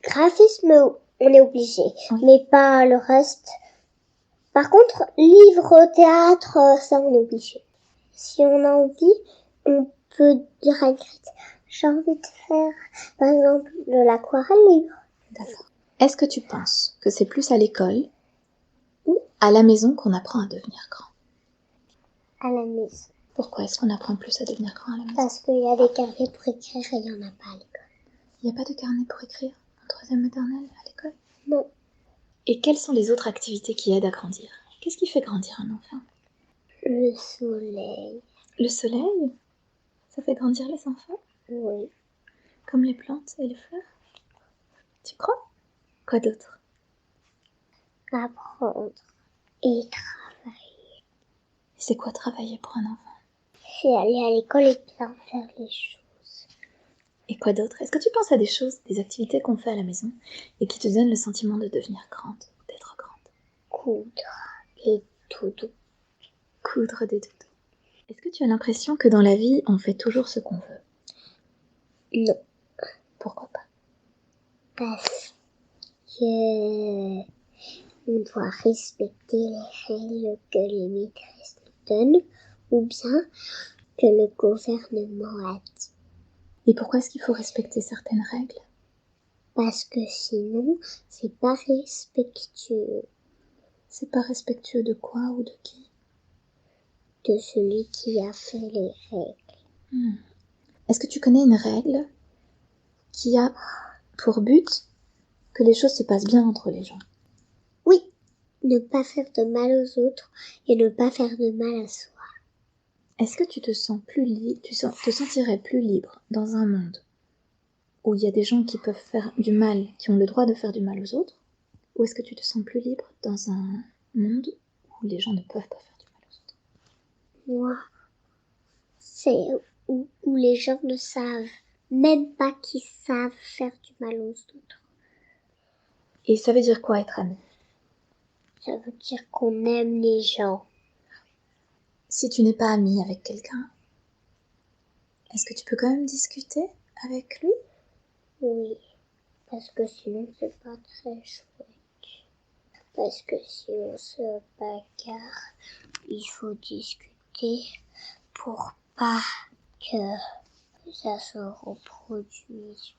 Graphisme, on est obligé, oui. Mais pas le reste. Par contre, livre, théâtre, ça on est obligé. Si on a envie, on peut dire à Ingrid, j'ai envie de faire, par exemple, de l'aquarelle libre. D'accord. Est-ce que tu penses que c'est plus à l'école ou à la maison qu'on apprend à devenir grand ? À la maison. Pourquoi est-ce qu'on apprend plus à devenir grand à la maison ? Parce qu'il y a des carnets pour écrire et il n'y en a pas à l'école. Il n'y a pas de carnet pour écrire en 3e maternelle à l'école ? Non. Et quelles sont les autres activités qui aident à grandir ? Qu'est-ce qui fait grandir un enfant ? Le soleil. Le soleil ? Ça fait grandir les enfants ? Oui. Comme les plantes et les fleurs ? Tu crois ? Quoi d'autre ? Apprendre et travailler. Et c'est quoi travailler pour un enfant ? C'est aller à l'école et bien faire les choses. Et quoi d'autre? Est-ce que tu penses à des choses, des activités qu'on fait à la maison et qui te donnent le sentiment de devenir grande, d'être grande? Coudre des doudous. Coudre des doudous. Est-ce que tu as l'impression que dans la vie, on fait toujours ce qu'on veut? Non, Pourquoi pas? parce que on doit respecter les règles que les maîtresses nous donnent ou bien que le gouvernement a dit. Et pourquoi est-ce qu'il faut respecter certaines règles? Parce que sinon, c'est pas respectueux C'est pas respectueux de quoi ou de qui? de celui qui a fait les règles. Est-ce que tu connais une règle qui a pour but que les choses se passent bien entre les gens? Oui, ne pas faire de mal aux autres et ne pas faire de mal à soi. Est-ce que tu te sens plus libre, te sentirais plus libre dans un monde où il y a des gens qui peuvent faire du mal, qui ont le droit de faire du mal aux autres? Ou est-ce que tu te sens plus libre dans un monde où les gens ne peuvent pas faire du mal aux autres? Moi, c'est où les gens ne savent même pas qu'ils savent faire du mal aux autres. Et ça veut dire quoi être ami? Ça veut dire qu'on aime les gens. Si tu n'es pas ami avec quelqu'un, est-ce que tu peux quand même discuter avec lui? Oui, parce que sinon c'est pas très chouette. Parce que si on se bagarre, il faut discuter pour pas que ça se reproduise.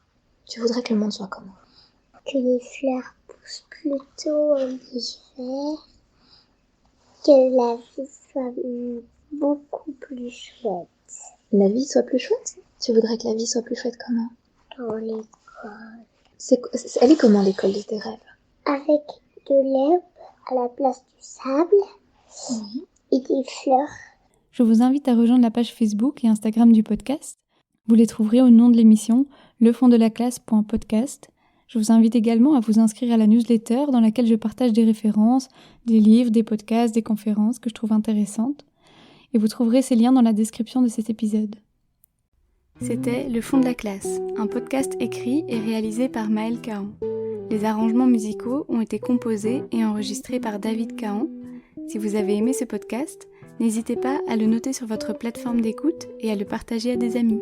Tu voudrais que le monde soit comment? Que les fleurs poussent plutôt en hiver, que la vie soit beaucoup plus chouette. La vie soit plus chouette? Tu voudrais que la vie soit plus chouette comment? Dans l'école. Elle est comment l'école de tes rêves? Avec de l'herbe à la place du sable et des fleurs. Je vous invite à rejoindre la page Facebook et Instagram du podcast. Vous les trouverez au nom de l'émission lefonddelaclasse.podcast. Je vous invite également à vous inscrire à la newsletter dans laquelle je partage des références, des livres, des podcasts, des conférences que je trouve intéressantes. Et vous trouverez ces liens dans la description de cet épisode. C'était Le Fond de la classe, un podcast écrit et réalisé par Maëlle Cahan. Les arrangements musicaux ont été composés et enregistrés par David Cahan. Si vous avez aimé ce podcast, n'hésitez pas à le noter sur votre plateforme d'écoute et à le partager à des amis.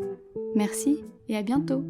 Merci et à bientôt!